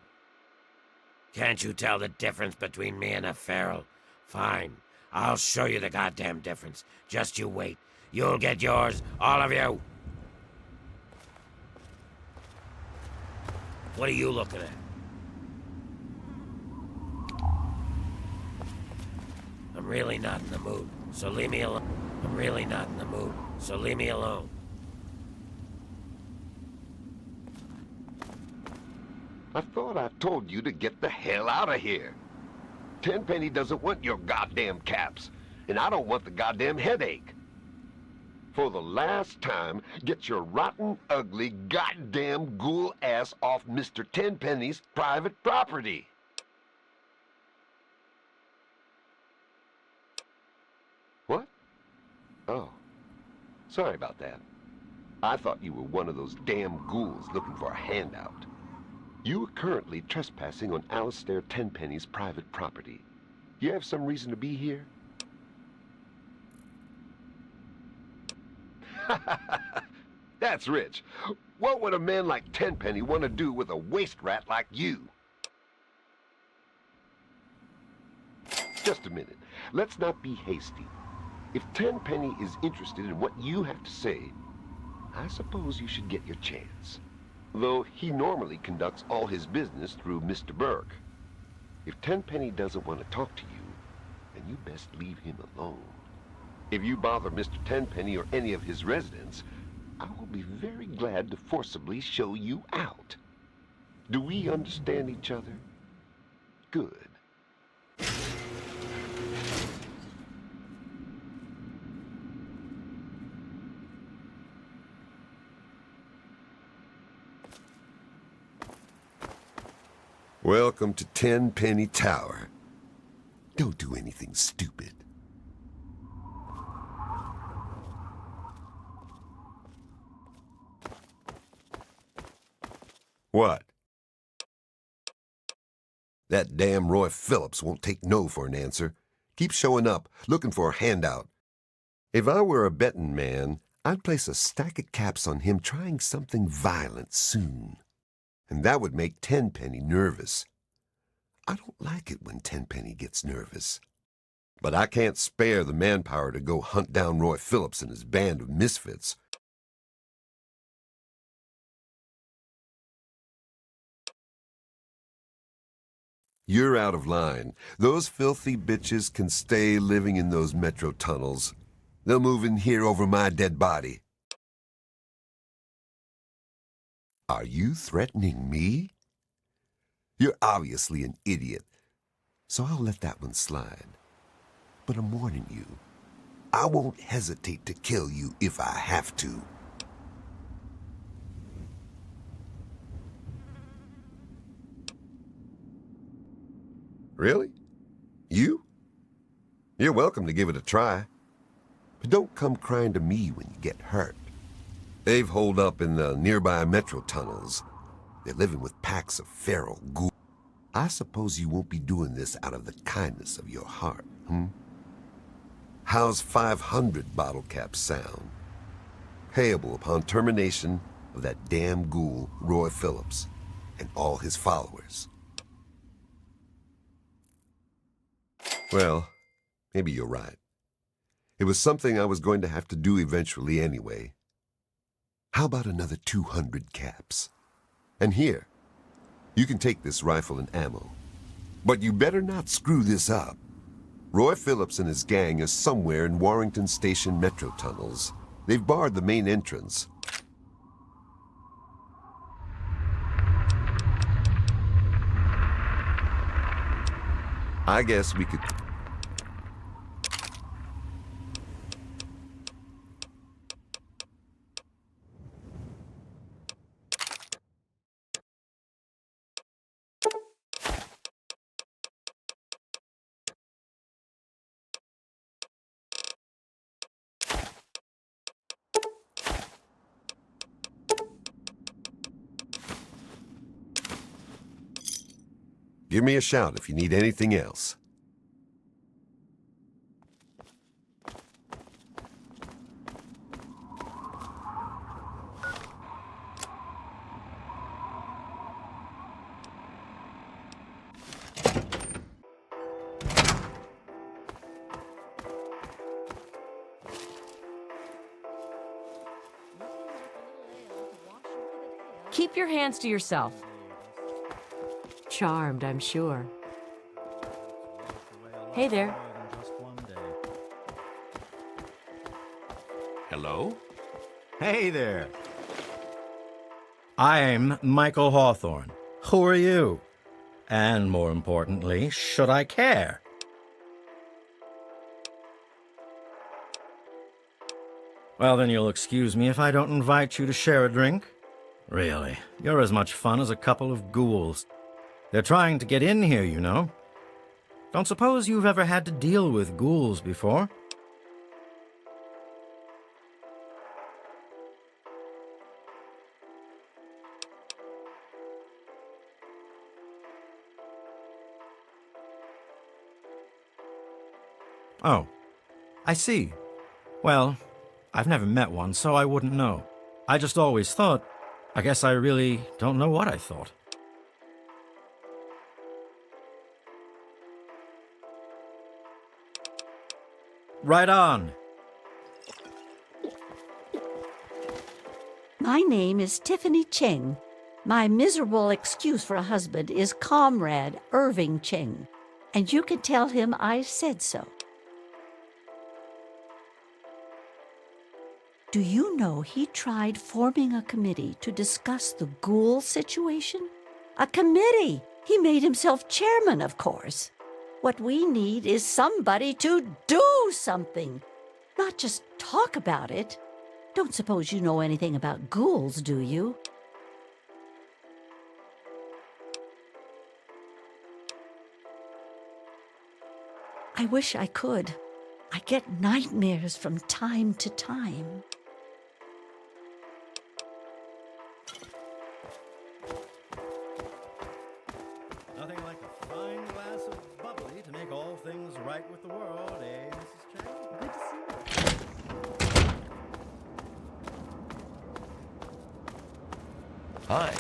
Can't you tell the difference between me and a feral? Fine. I'll show you the goddamn difference. Just you wait. You'll get yours, all of you. What are you looking at? I'm really not in the mood, so leave me alone. I'm really not in the mood, so leave me alone. I thought I told you to get the hell out of here. Tenpenny doesn't want your goddamn caps, and I don't want the goddamn headache. For the last time, get your rotten, ugly, goddamn ghoul ass off Mr. Tenpenny's private property. What? Oh, sorry about that. I thought you were one of those damn ghouls looking for a handout. You are currently trespassing on Alistair Tenpenny's private property. You have some reason to be here? That's rich. What would a man like Tenpenny want to do with a waste rat like you? Just a minute. Let's not be hasty. If Tenpenny is interested in what you have to say, I suppose you should get your chance. Though he normally conducts all his business through Mr. Burke. If Tenpenny doesn't want to talk to you, then you best leave him alone. If you bother Mr. Tenpenny or any of his residents, I will be very glad to forcibly show you out. Do we understand each other? Good. Welcome to Tenpenny Tower. Don't do anything stupid. What? That damn Roy Phillips won't take no for an answer. Keeps showing up, looking for a handout. If I were a betting man, I'd place a stack of caps on him trying something violent soon. And that would make Tenpenny nervous. I don't like it when Tenpenny gets nervous. But I can't spare the manpower to go hunt down Roy Phillips and his band of misfits. You're out of line. Those filthy bitches can stay living in those metro tunnels. They'll move in here over my dead body. Are you threatening me? You're obviously an idiot, so I'll let that one slide. But I'm warning you, I won't hesitate to kill you if I have to. Really? You? You're welcome to give it a try. But don't come crying to me when you get hurt. They've holed up in the nearby metro tunnels. They're living with packs of feral ghouls. I suppose you won't be doing this out of the kindness of your heart, hmm? How's 500 bottle caps sound? Payable upon termination of that damn ghoul, Roy Phillips, and all his followers. Well, maybe you're right. It was something I was going to have to do eventually anyway. How about another 200 caps? And here, you can take this rifle and ammo. But you better not screw this up. Roy Phillips and his gang are somewhere in Warrington Station metro tunnels. They've barred the main entrance. I guess we could... Give me a shout if you need anything else. Keep your hands to yourself. Charmed, I'm sure. Hey there. Hello? Hey there. I'm Michael Hawthorne. Who are you? And more importantly, should I care? Well, then you'll excuse me if I don't invite you to share a drink. Really, you're as much fun as a couple of ghouls. They're trying to get in here, you know. Don't suppose you've ever had to deal with ghouls before? Oh, I see. Well, I've never met one, so I wouldn't know. I just always thought... I guess I really don't know what I thought. Right on. My name is Tiffany Cheng. My miserable excuse for a husband is Comrade Irving Cheng, and you can tell him I said so. Do you know he tried forming a committee to discuss the ghoul situation? A committee! He made himself chairman, of course. What we need is somebody to do something, not just talk about it. Don't suppose you know anything about ghouls, do you? I wish I could. I get nightmares from time to time. to make all things right with the world, eh, Mrs. Chang? Good to see you. Hi.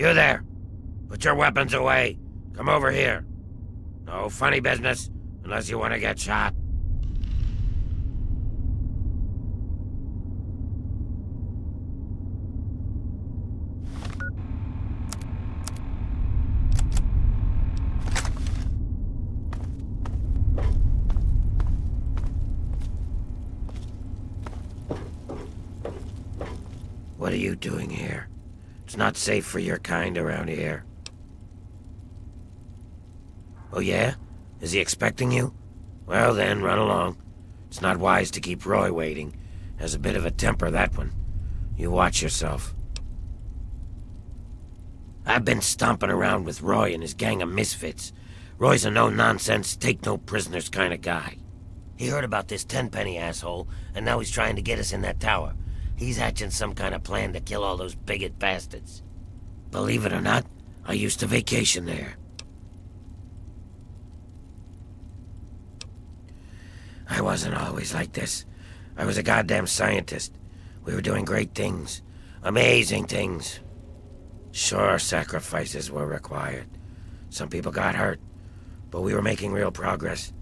You there! Put your weapons away. Come over here. No funny business, unless you want to get shot. What are you doing here? It's not safe for your kind around here. Oh yeah? Is he expecting you? Well then, run along. It's not wise to keep Roy waiting. Has a bit of a temper, that one. You watch yourself. I've been stomping around with Roy and his gang of misfits. Roy's a no-nonsense, take-no-prisoners kind of guy. He heard about this Tenpenny asshole, and now he's trying to get us in that tower. He's hatching some kind of plan to kill all those bigot bastards. Believe it or not, I used to vacation there. I wasn't always like this. I was a goddamn scientist. We were doing great things. Amazing things. Sure, sacrifices were required. Some people got hurt, but we were making real progress.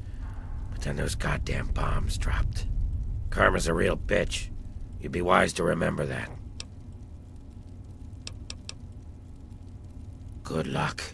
But then those goddamn bombs dropped. Karma's a real bitch. You'd be wise to remember that. Good luck.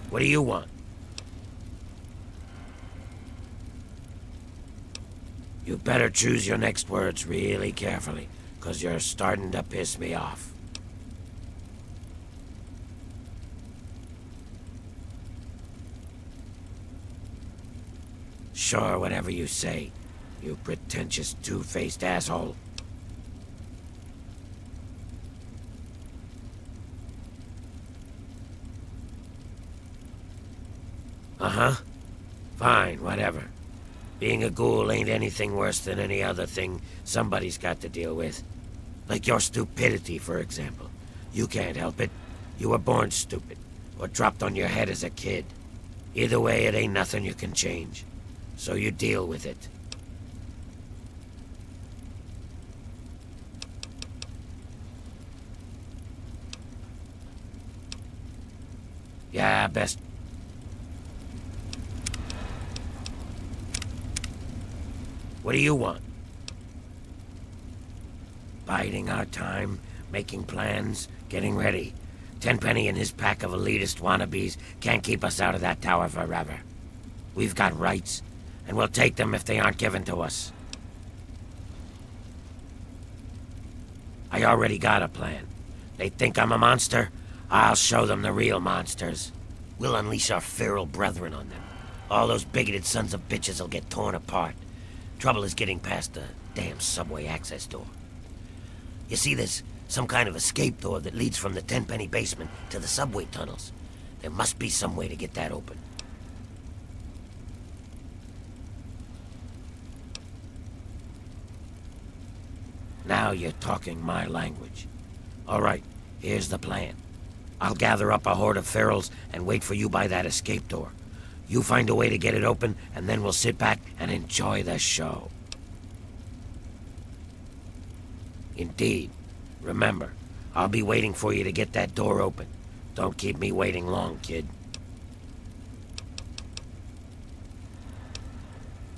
What do you want? You better choose your next words really carefully, 'cause you're starting to piss me off. Sure, whatever you say, you pretentious two-faced asshole. Uh-huh. Fine, whatever. Being a ghoul ain't anything worse than any other thing somebody's got to deal with. Like your stupidity, for example. You can't help it. You were born stupid, or dropped on your head as a kid. Either way, it ain't nothing you can change. So you deal with it. Yeah, best. What do you want? Biding our time, making plans, getting ready. Tenpenny and his pack of elitist wannabes can't keep us out of that tower forever. We've got rights, and we'll take them if they aren't given to us. I already got a plan. They think I'm a monster? I'll show them the real monsters. We'll unleash our feral brethren on them. All those bigoted sons of bitches will get torn apart. Trouble is getting past the damn subway access door. You see, there's some kind of escape door that leads from the Tenpenny basement to the subway tunnels. There must be some way to get that open. Now you're talking my language. All right, here's the plan. I'll gather up a horde of ferals and wait for you by that escape door. You find a way to get it open, and then we'll sit back and enjoy the show. Indeed. Remember, I'll be waiting for you to get that door open. Don't keep me waiting long, kid.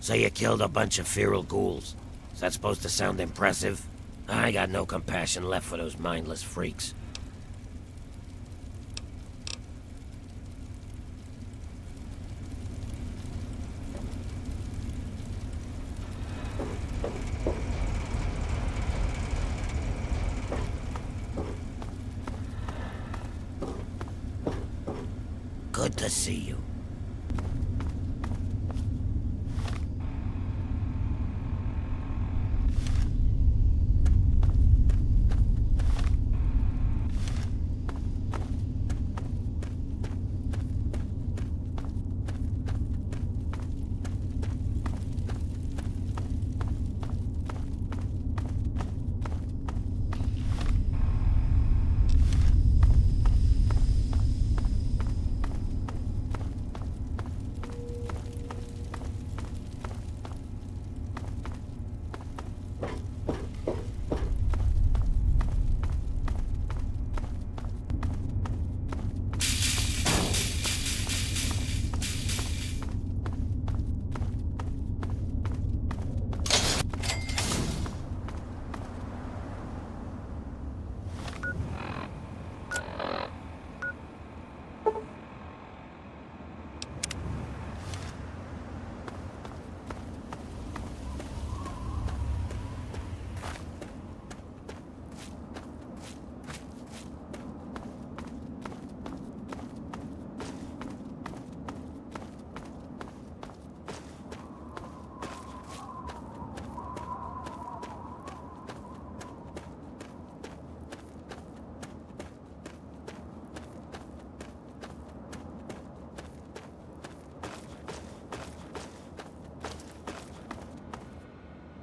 So you killed a bunch of feral ghouls. Is that supposed to sound impressive? I got no compassion left for those mindless freaks. Good to see you.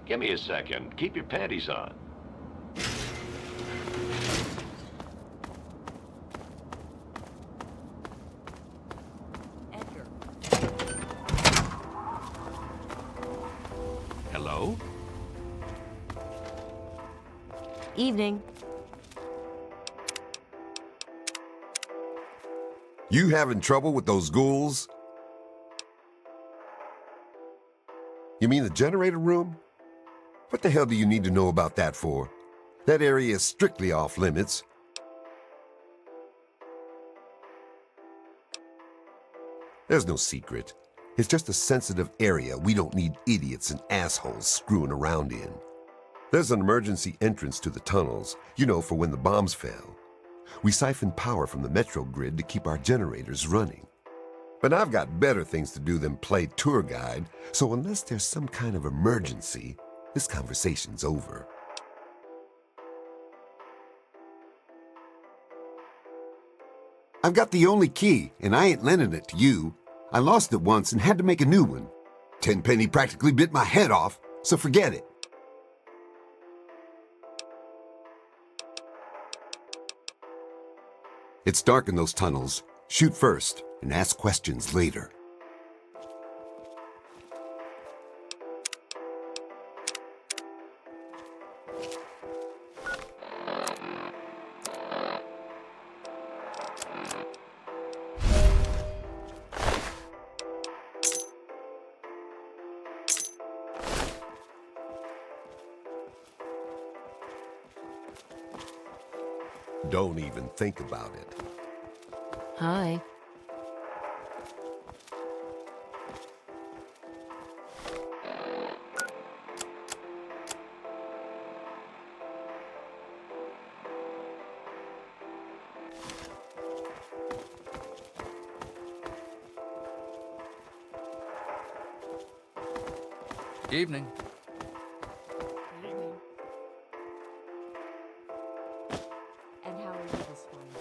Give me a second. Keep your panties on. Edgar. Hello? Evening. You having trouble with those ghouls? You mean the generator room? What the hell do you need to know about that for? That area is strictly off limits. There's no secret. It's just a sensitive area we don't need idiots and assholes screwing around in. There's an emergency entrance to the tunnels, you know, for when the bombs fell. We siphon power from the metro grid to keep our generators running. But I've got better things to do than play tour guide, so unless there's some kind of emergency, this conversation's over. I've got the only key, and I ain't lending it to you. I lost it once and had to make a new one. Tenpenny practically bit my head off, so forget it. It's dark in those tunnels. Shoot first and ask questions later. Don't even think about it. Hi. Evening. And how are you this morning?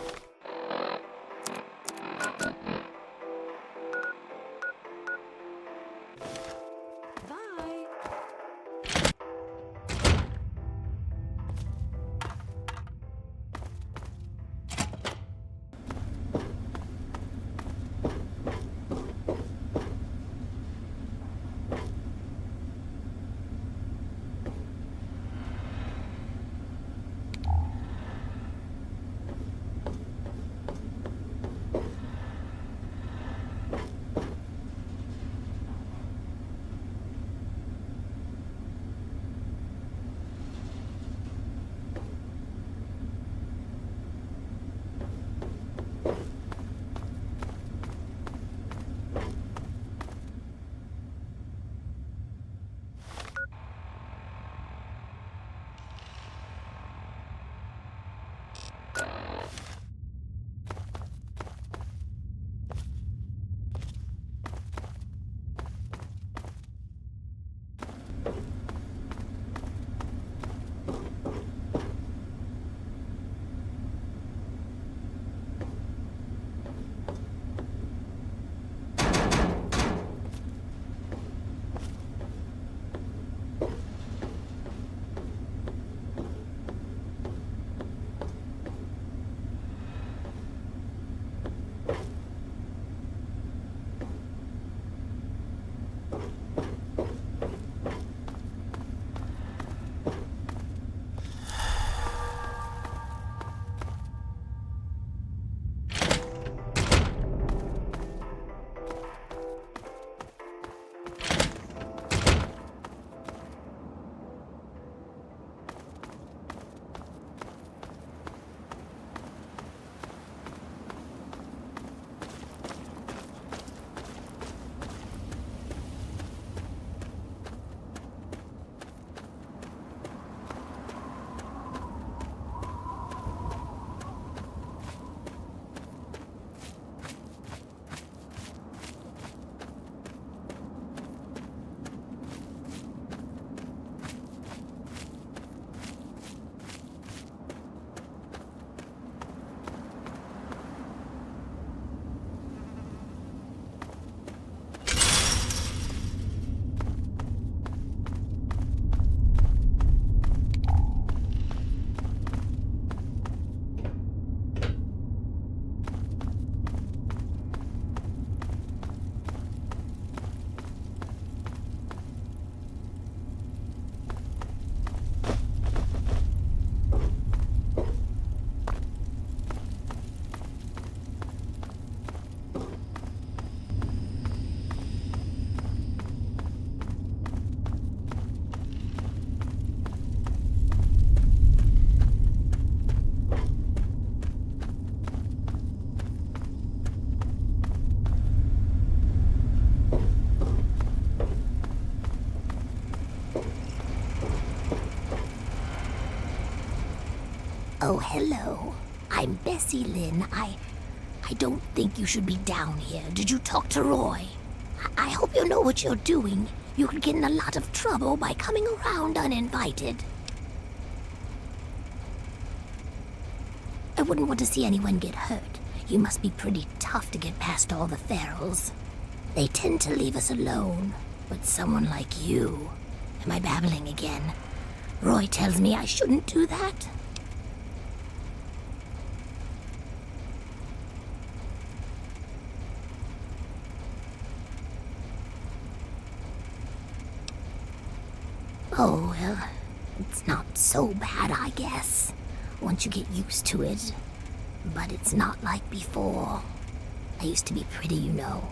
Oh, hello. I'm Bessie Lynn. I don't think you should be down here. Did you talk to Roy? I hope you know what you're doing. You could get in a lot of trouble by coming around uninvited. I wouldn't want to see anyone get hurt. You must be pretty tough to get past all the ferals. They tend to leave us alone, but someone like you... Am I babbling again? Roy tells me I shouldn't do that. Oh, well, it's not so bad, I guess, once you get used to it. But it's not like before. I used to be pretty, you know.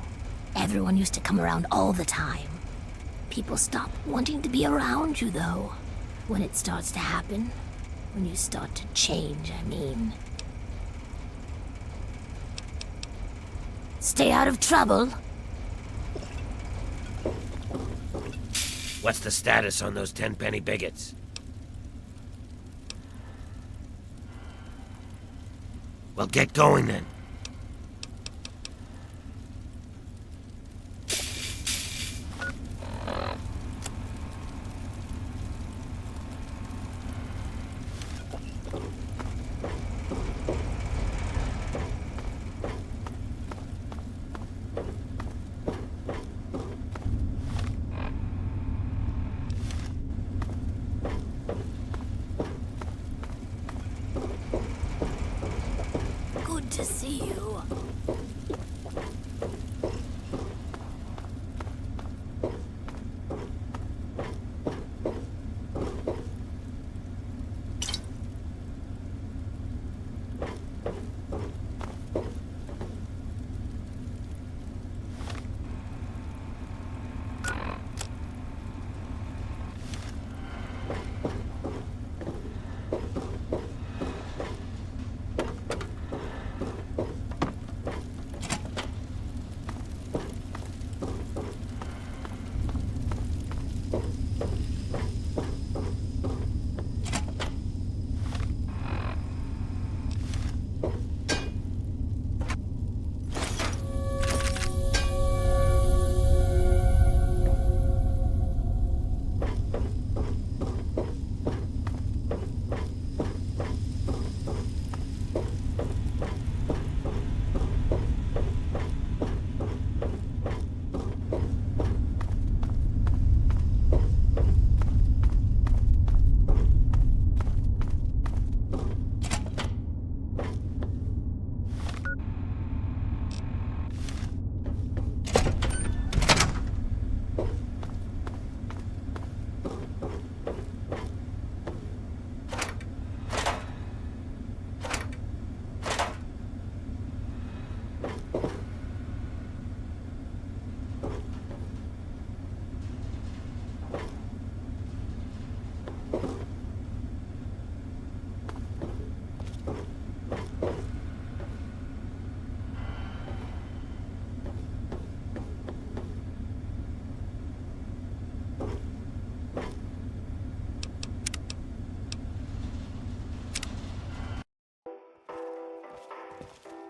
Everyone used to come around all the time. People stop wanting to be around you, though, when it starts to happen. When you start to change, I mean. Stay out of trouble. What's the status on those Tenpenny bigots? Well, get going then. Good to see you.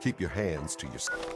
Keep your hands to yourself.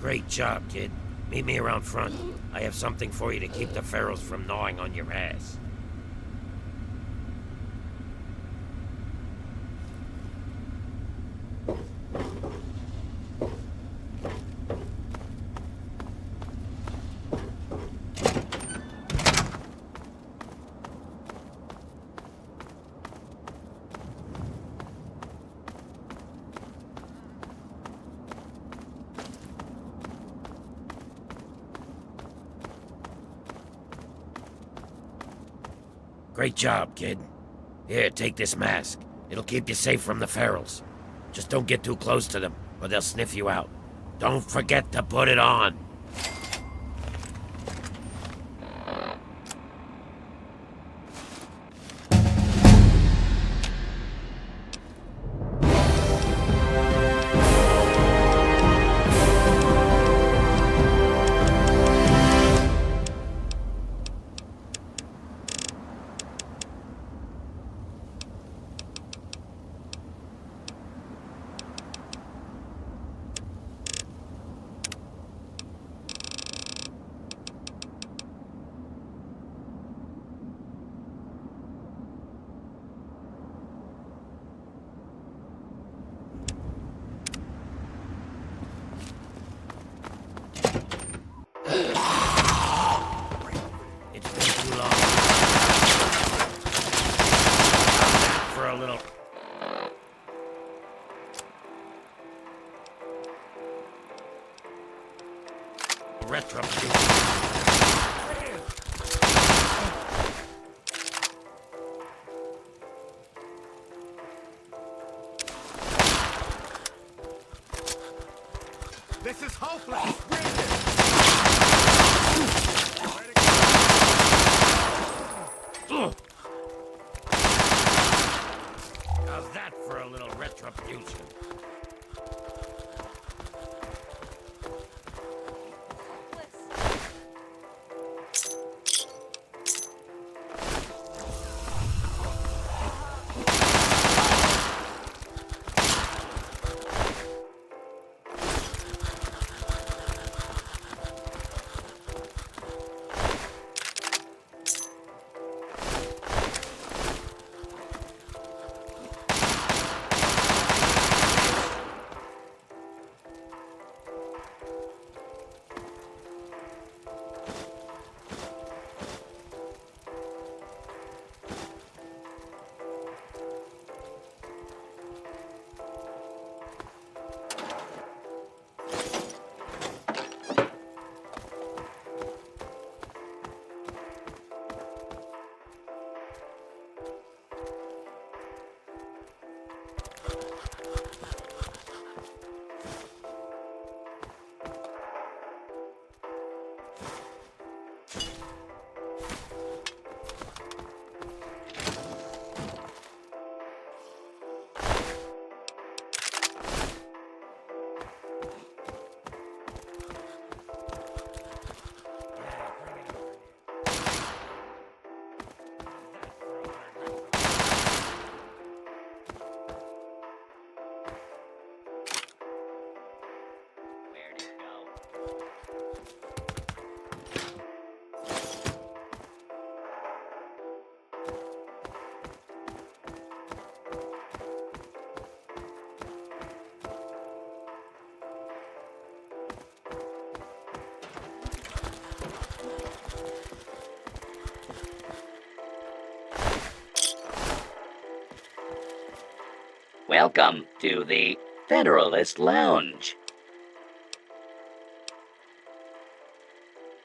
Great job, kid. Meet me around front. I have something for you to keep the ferals from gnawing on your ass. Great job, kid. Here, take this mask. It'll keep you safe from the ferals. Just don't get too close to them, or they'll sniff you out. Don't forget to put it on. This is hopeless! execution. Welcome to the Federalist Lounge.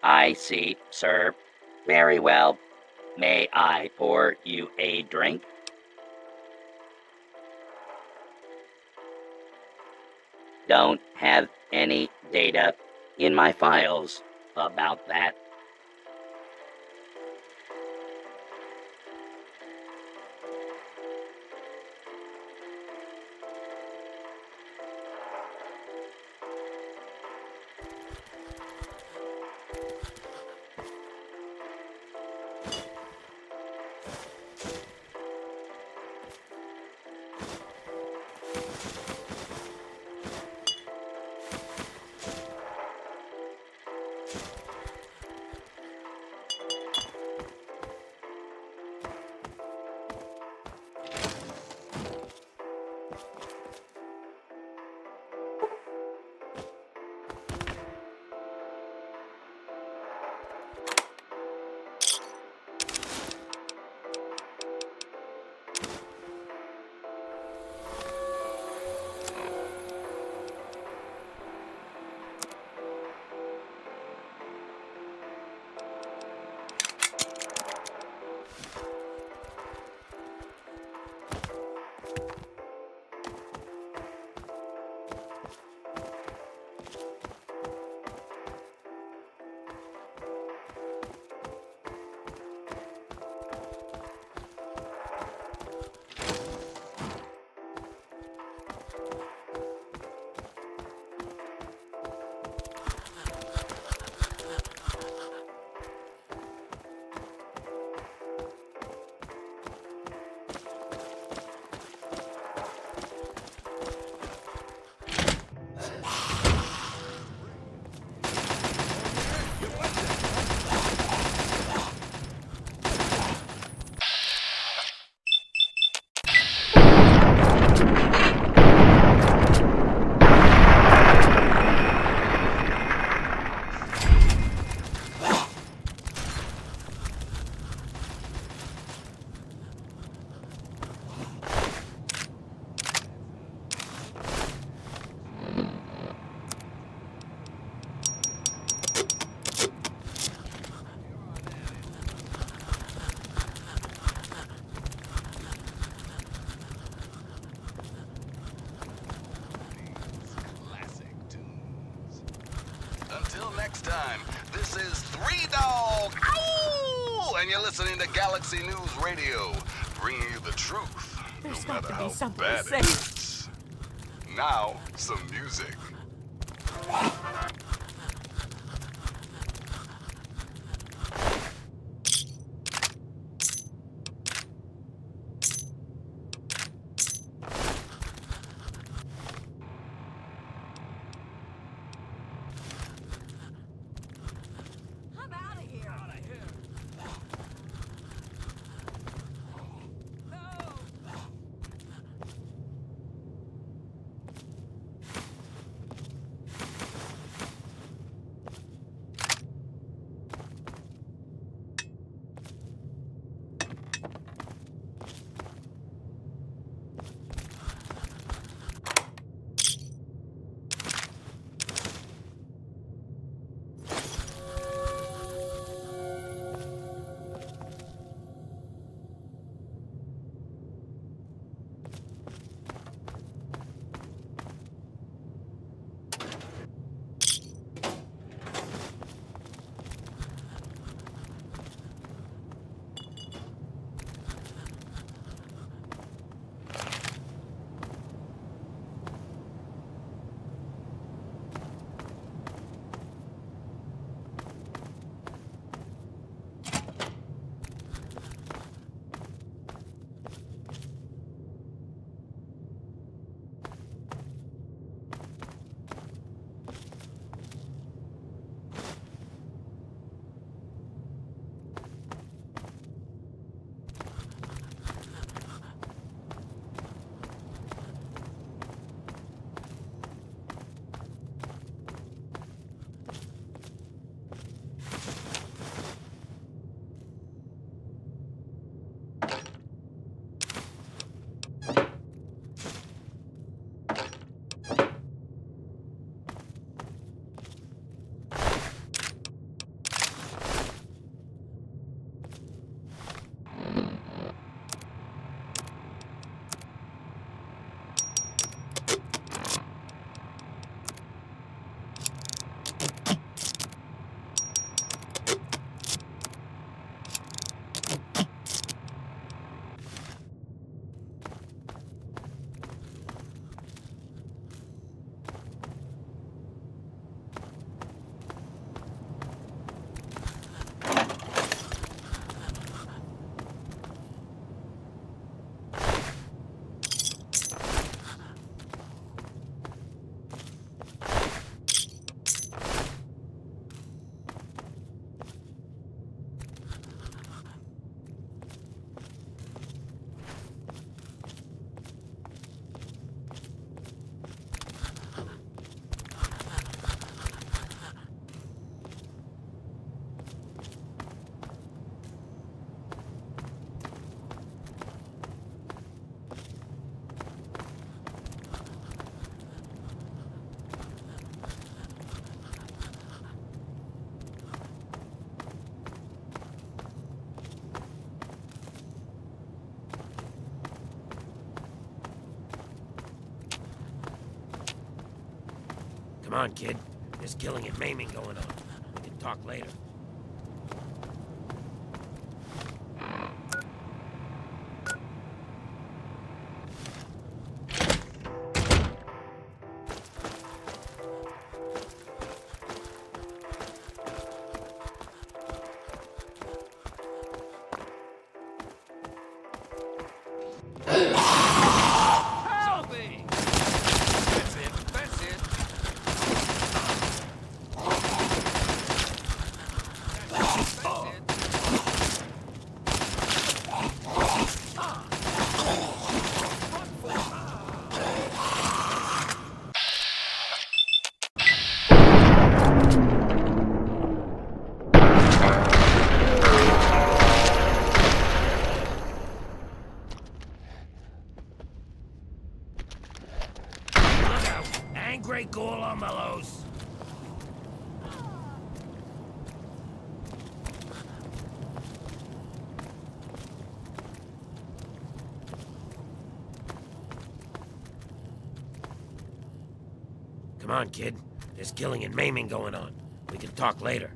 I see, sir. Very well. May I pour you a drink? Don't have any data in my files about that. Until next time, this is Three Dog, Ow! And you're listening to Galaxy News Radio, bringing you the truth, There's no got matter to be how something bad safe. it is. Now, some music. Come on, kid. There's killing and maiming going on. We can talk later. Angry ghoul on the loose. Come on, kid. There's killing and maiming going on. We can talk later.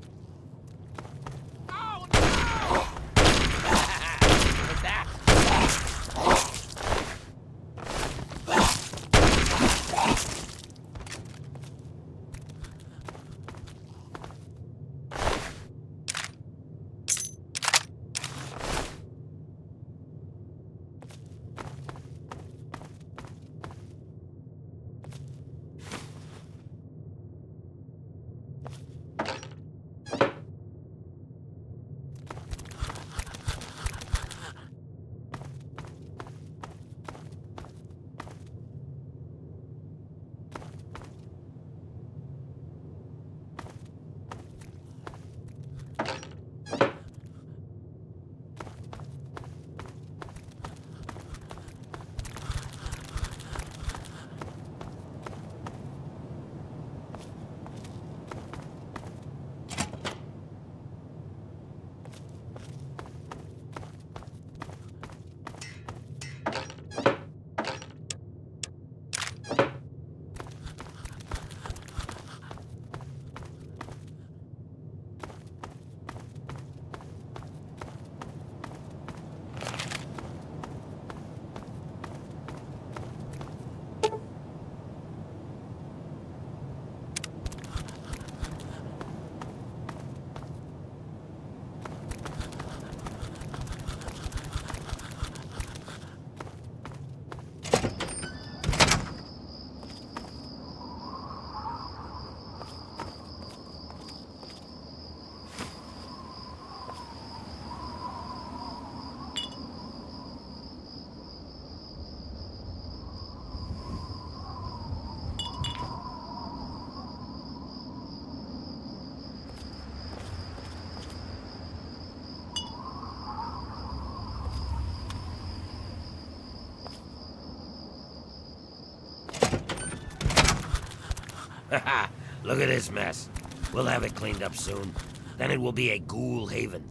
Haha, look at this mess. We'll have it cleaned up soon. Then it will be a ghoul haven.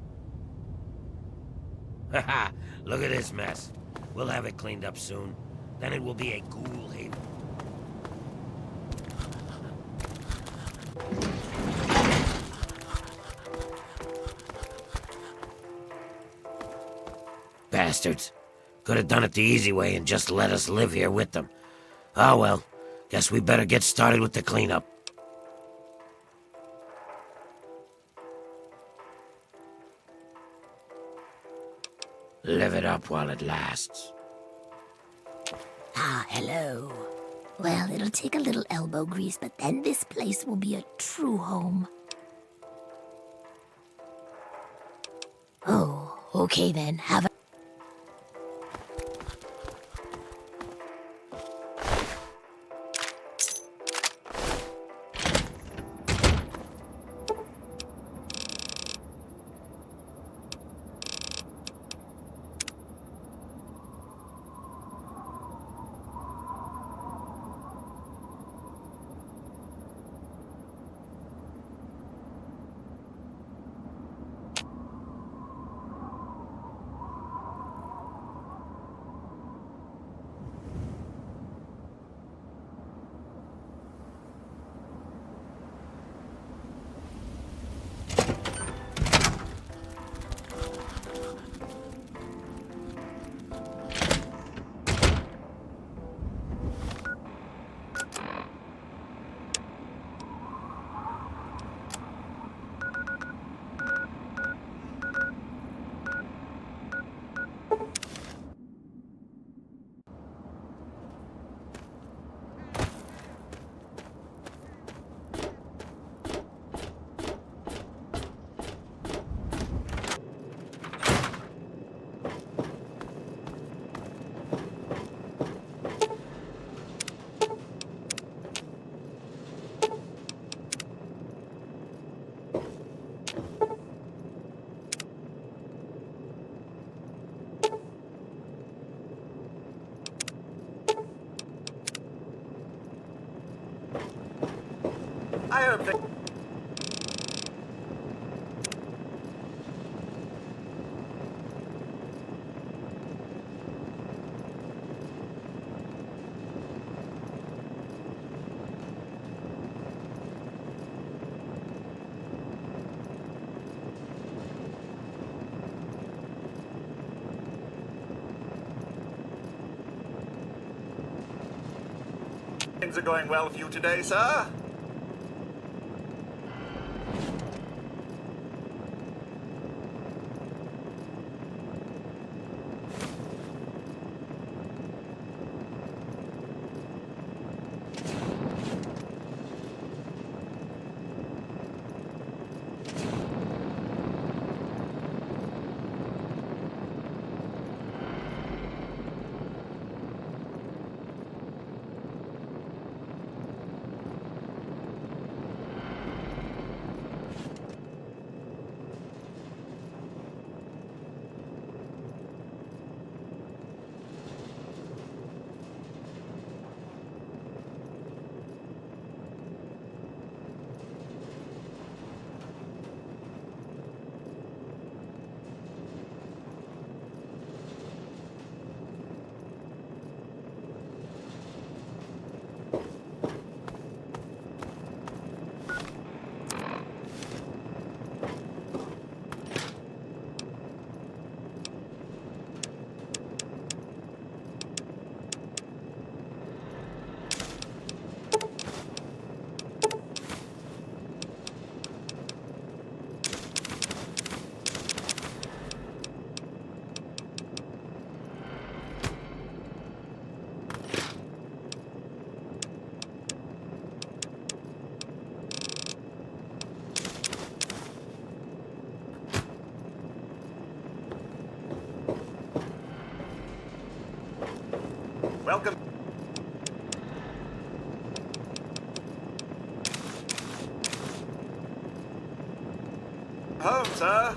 Haha, look at this mess. We'll have it cleaned up soon. Then it will be a ghoul haven. Bastards. Could have done it the easy way and just let us live here with them. Oh well, guess we better get started with the cleanup. Live it up while it lasts. Ah, hello. Well, it'll take a little elbow grease, but then this place will be a true home. Oh, okay then. Have a... I hope that... Things are going well for you today, sir? Welcome. Home, sir.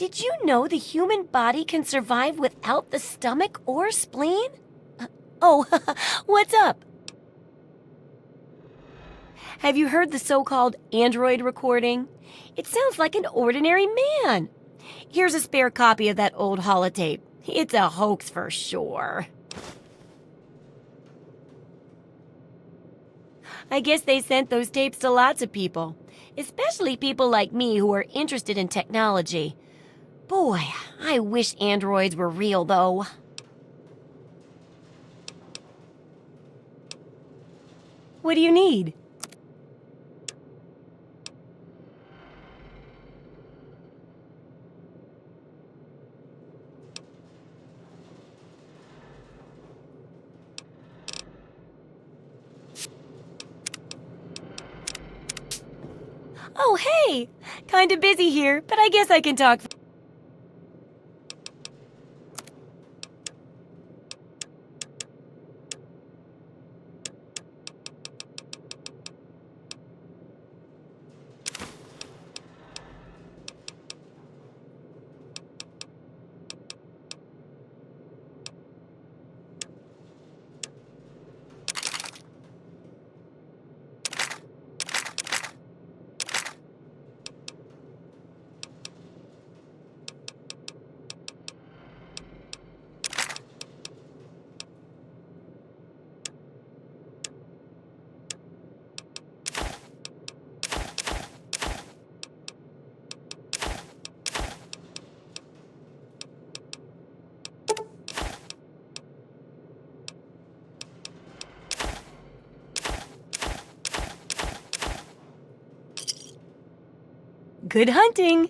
Did you know the human body can survive without the stomach or spleen? Oh, what's up? Have you heard the so-called android recording? It sounds like an ordinary man. Here's a spare copy of that old holotape. It's a hoax for sure. I guess they sent those tapes to lots of people, especially people like me who are interested in technology. Boy, I wish androids were real, though. What do you need? Oh, hey! Kinda busy here, but I guess I can talk. Good hunting!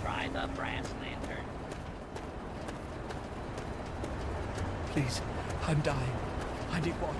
Try the brass lantern. Please, I'm dying. I need water.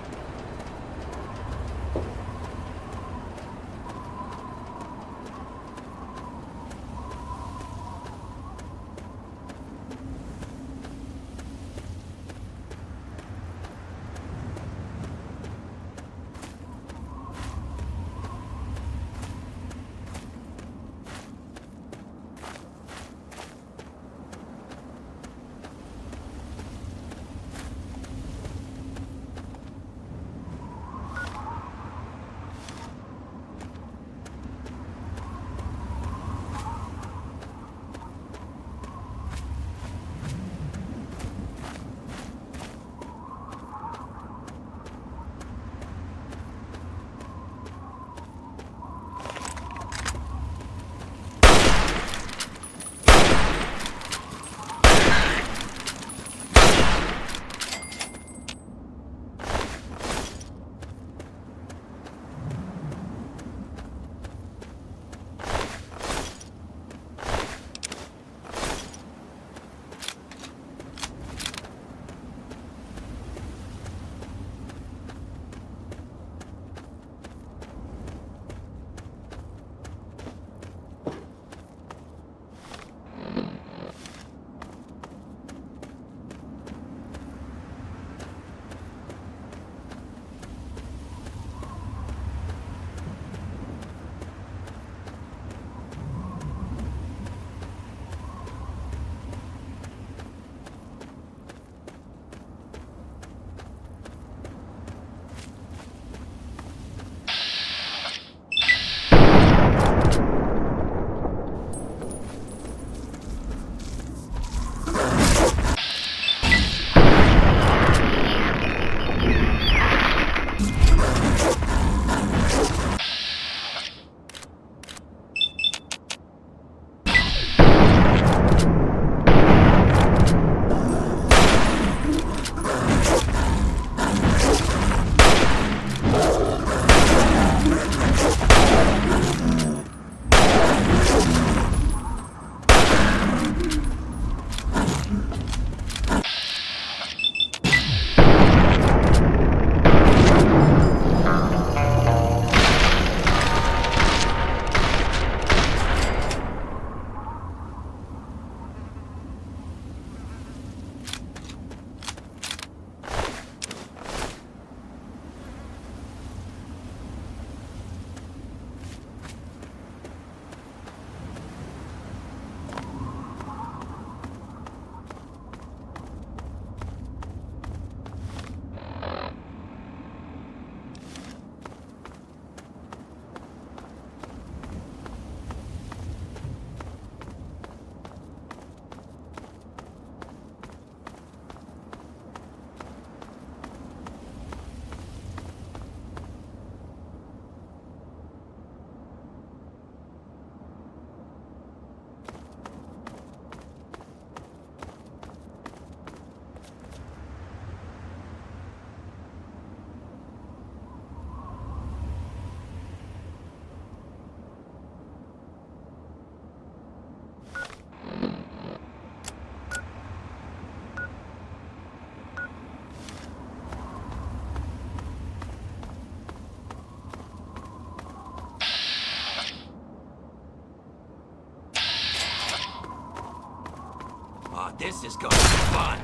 This is gonna be fun.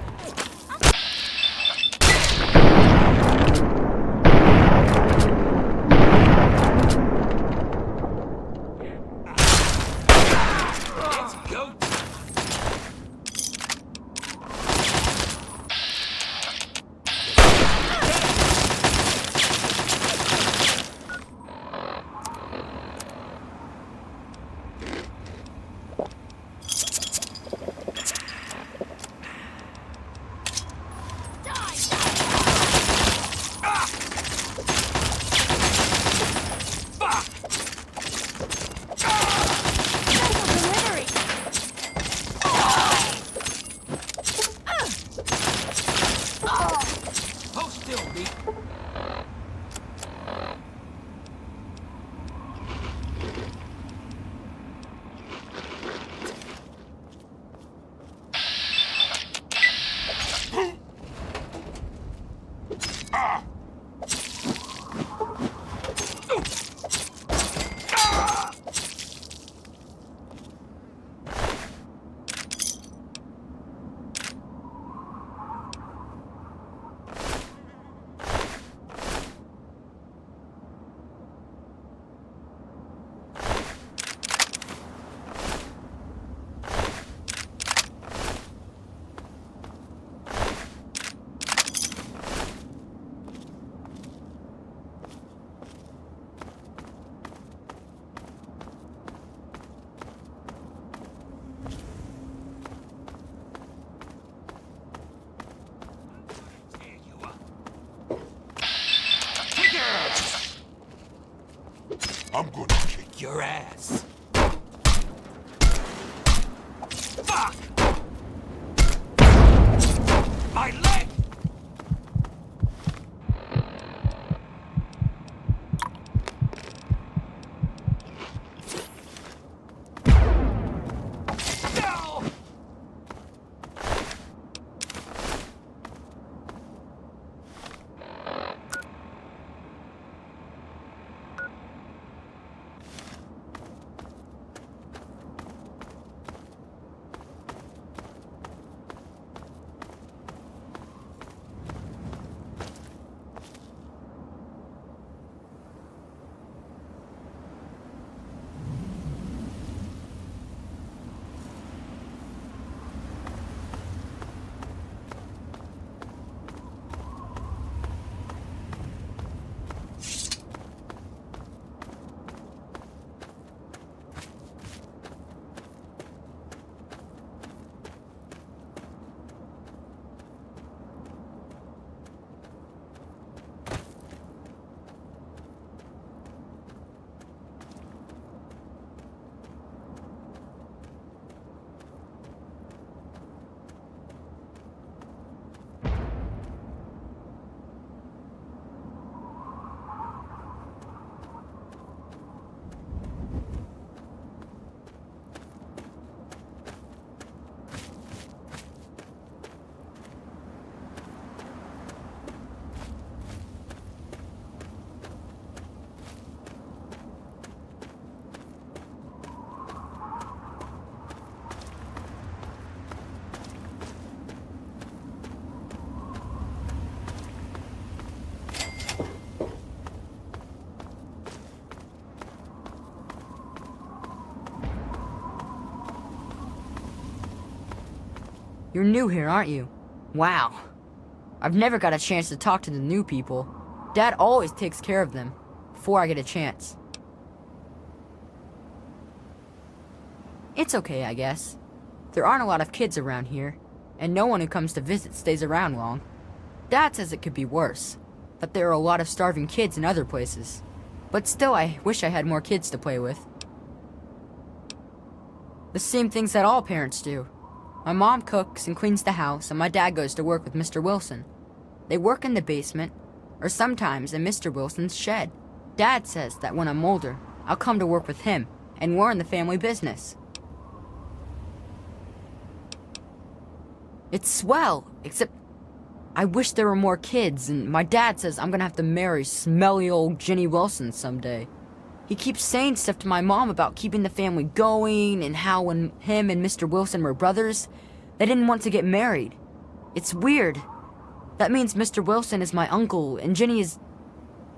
Let's go. Hold still, Meat. I'm gonna kick your ass. Fuck! My leg! No! You're new here, aren't you? Wow. I've never got a chance to talk to the new people. Dad always takes care of them, before I get a chance. It's okay, I guess. There aren't a lot of kids around here, and no one who comes to visit stays around long. Dad says it could be worse, that there are a lot of starving kids in other places. But still, I wish I had more kids to play with. The same things that all parents do. My mom cooks and cleans the house, and my dad goes to work with Mr. Wilson. They work in the basement, or sometimes in Mr. Wilson's shed. Dad says that when I'm older, I'll come to work with him, and we're in the family business. It's swell, except I wish there were more kids, and my dad says I'm gonna have to marry smelly old Jenny Wilson someday. He keeps saying stuff to my mom about keeping the family going, and how when him and Mr. Wilson were brothers, They didn't want to get married. It's weird. That means Mr. Wilson is my uncle, and Jenny is...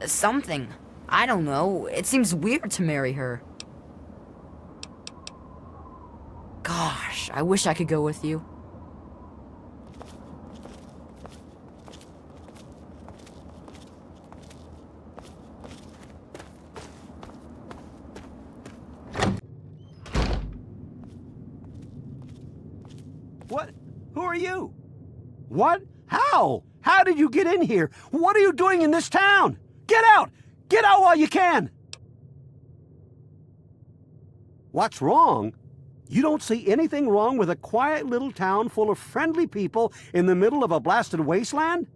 something. I don't know. It seems weird to marry her. Gosh, I wish I could go with you. What? Who are you? What? How? How did you get in here? What are you doing in this town? Get out! Get out while you can! What's wrong? You don't see anything wrong with a quiet little town full of friendly people in the middle of a blasted wasteland?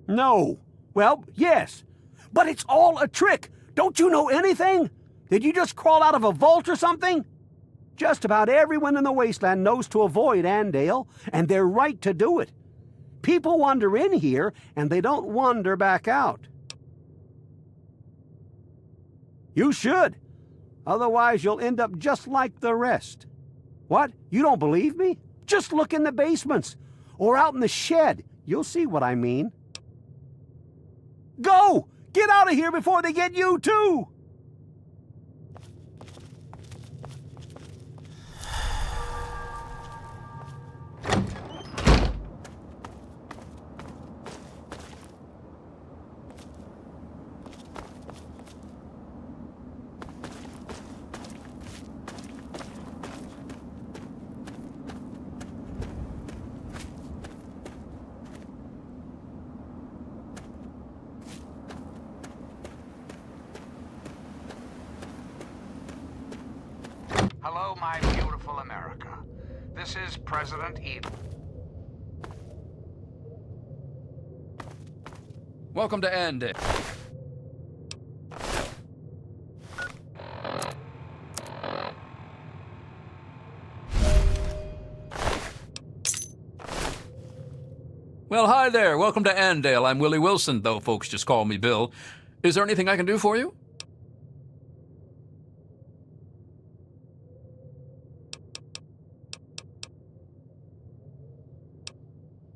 No. Well, yes. But it's all a trick. Don't you know anything? Did you just crawl out of a vault or something? Just about everyone in the wasteland knows to avoid Andale, and they're right to do it. People wander in here, and they don't wander back out. You should. Otherwise, you'll end up just like the rest. What? You don't believe me? Just look in the basements, or out in the shed. You'll see what I mean. Go! Get out of here before they get you, too! Hello, my beautiful America. This is President Eden. Welcome to Andy. Well, hi there. Welcome to Andale. I'm Willie Wilson, though folks just call me Bill. Is there anything I can do for you?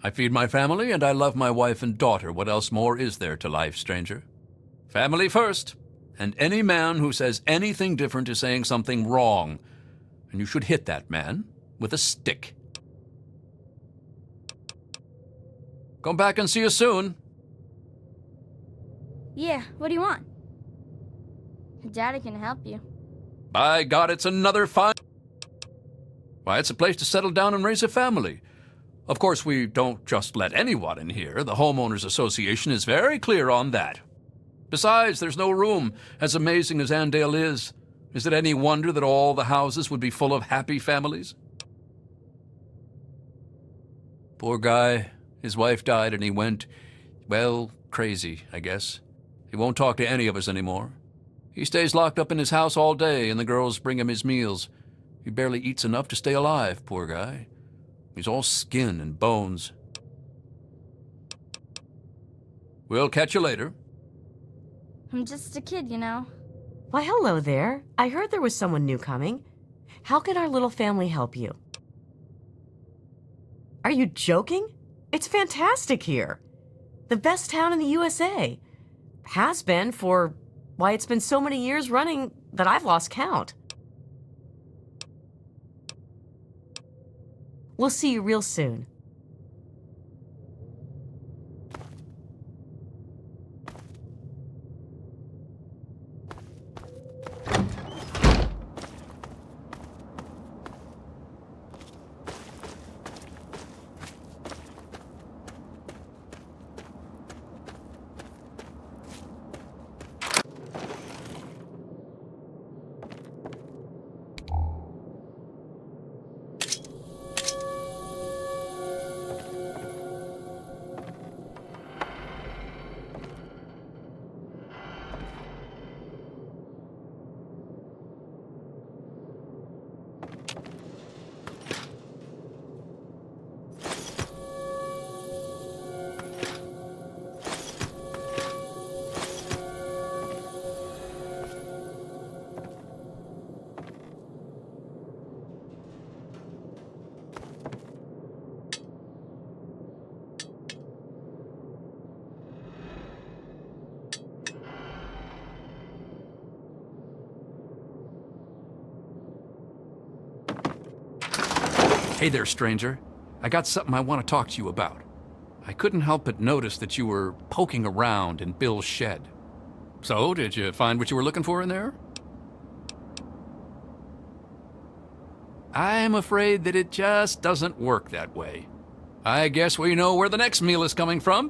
I feed my family, and I love my wife and daughter. What else more is there to life, stranger? Family first. And any man who says anything different is saying something wrong. And you should hit that man with a stick. Come back and see you soon. Yeah, what do you want? Daddy can help you. By God, it's another fine... Why, it's a place to settle down and raise a family. Of course, we don't just let anyone in here. The Homeowners Association is very clear on that. Besides, there's no room. As amazing as Andale is it any wonder that all the houses would be full of happy families? Poor guy. His wife died and he went, well, crazy, I guess. He won't talk to any of us anymore. He stays locked up in his house all day, and the girls bring him his meals. He barely eats enough to stay alive, poor guy. He's all skin and bones. We'll catch you later. I'm just a kid, you know. Why, hello there. I heard there was someone new coming. How can our little family help you? Are you joking? It's fantastic here. The best town in the USA. Has been for, why, it's been so many years running that I've lost count. We'll see you real soon. Hey there, stranger. I got something I want to talk to you about. I couldn't help but notice that you were poking around in Bill's shed. So, did you find what you were looking for in there? I'm afraid that it just doesn't work that way. I guess we know where the next meal is coming from.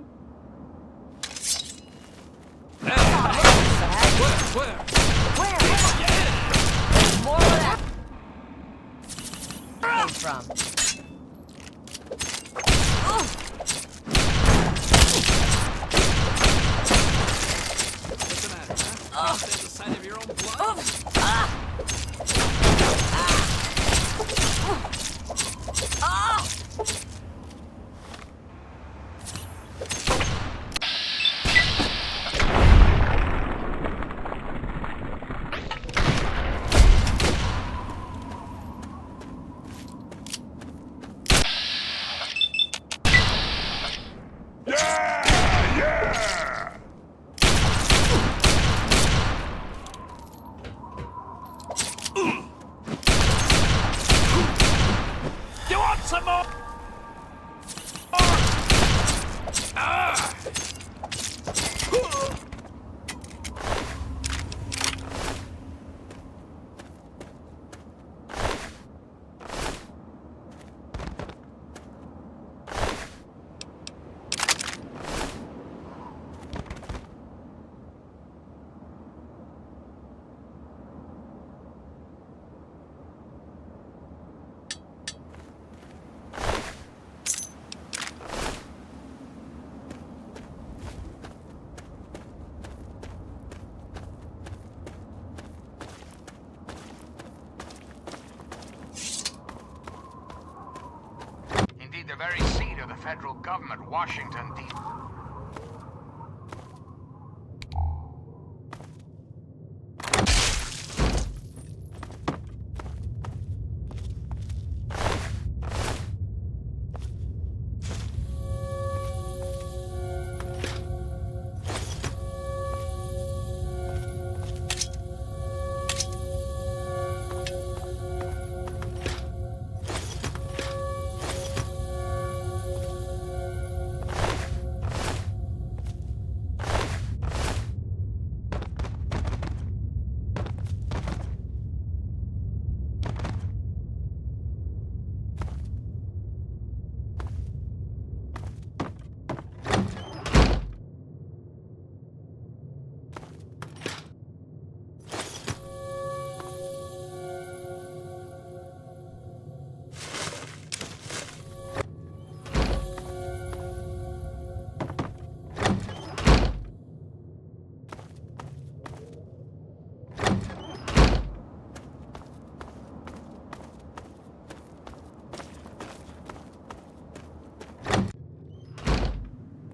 Where? More of that came from. What's the matter, huh? Can't stand the sight of your own blood? You want some more? Indeed, the very seat of the federal government, Washington, D.C.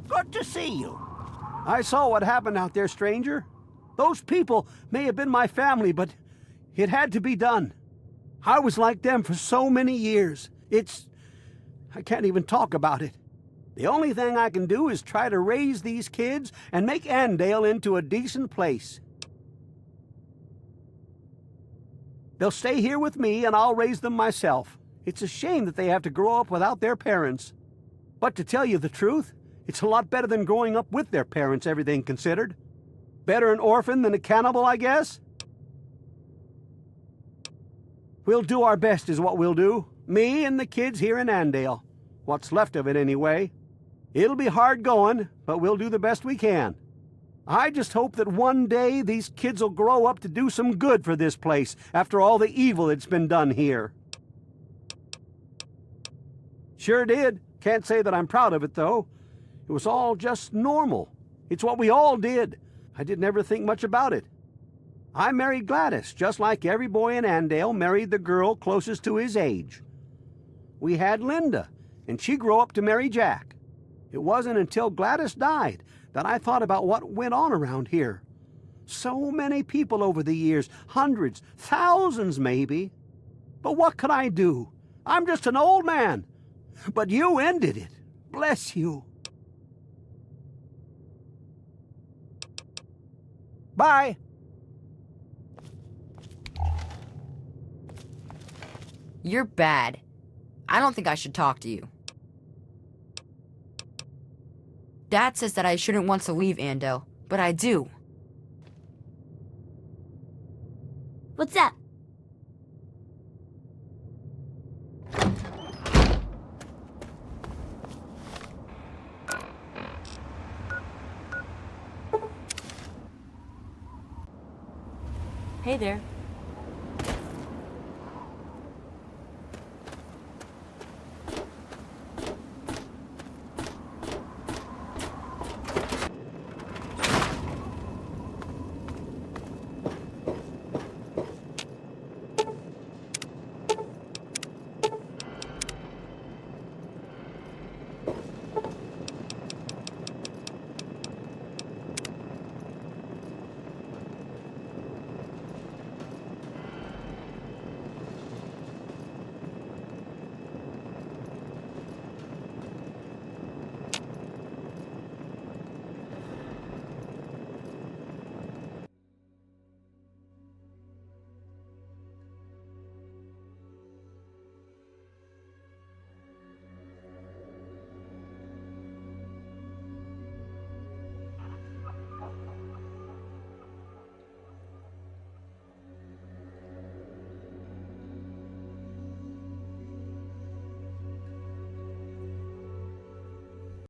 Good to see you. I saw what happened out there, stranger. Those people may have been my family, but it had to be done. I was like them for so many years. I can't even talk about it. The only thing I can do is try to raise these kids and make Andale into a decent place. They'll stay here with me and I'll raise them myself. It's a shame that they have to grow up without their parents. But to tell you the truth, it's a lot better than growing up with their parents, everything considered. Better an orphan than a cannibal, I guess? We'll do our best is what we'll do. Me and the kids here in Andale. What's left of it, anyway. It'll be hard going, but we'll do the best we can. I just hope that one day these kids will grow up to do some good for this place after all the evil that's been done here. Sure did. Can't say that I'm proud of it, though. It was all just normal. It's what we all did. I didn't ever think much about it. I married Gladys, just like every boy in Andale married the girl closest to his age. We had Linda, and she grew up to marry Jack. It wasn't until Gladys died that I thought about what went on around here. So many people over the years, hundreds, thousands maybe. But what could I do? I'm just an old man. But you ended it. Bless you. Bye. You're bad. I don't think I should talk to you. Dad says that I shouldn't want to leave Ando, but I do. What's up? Hey there.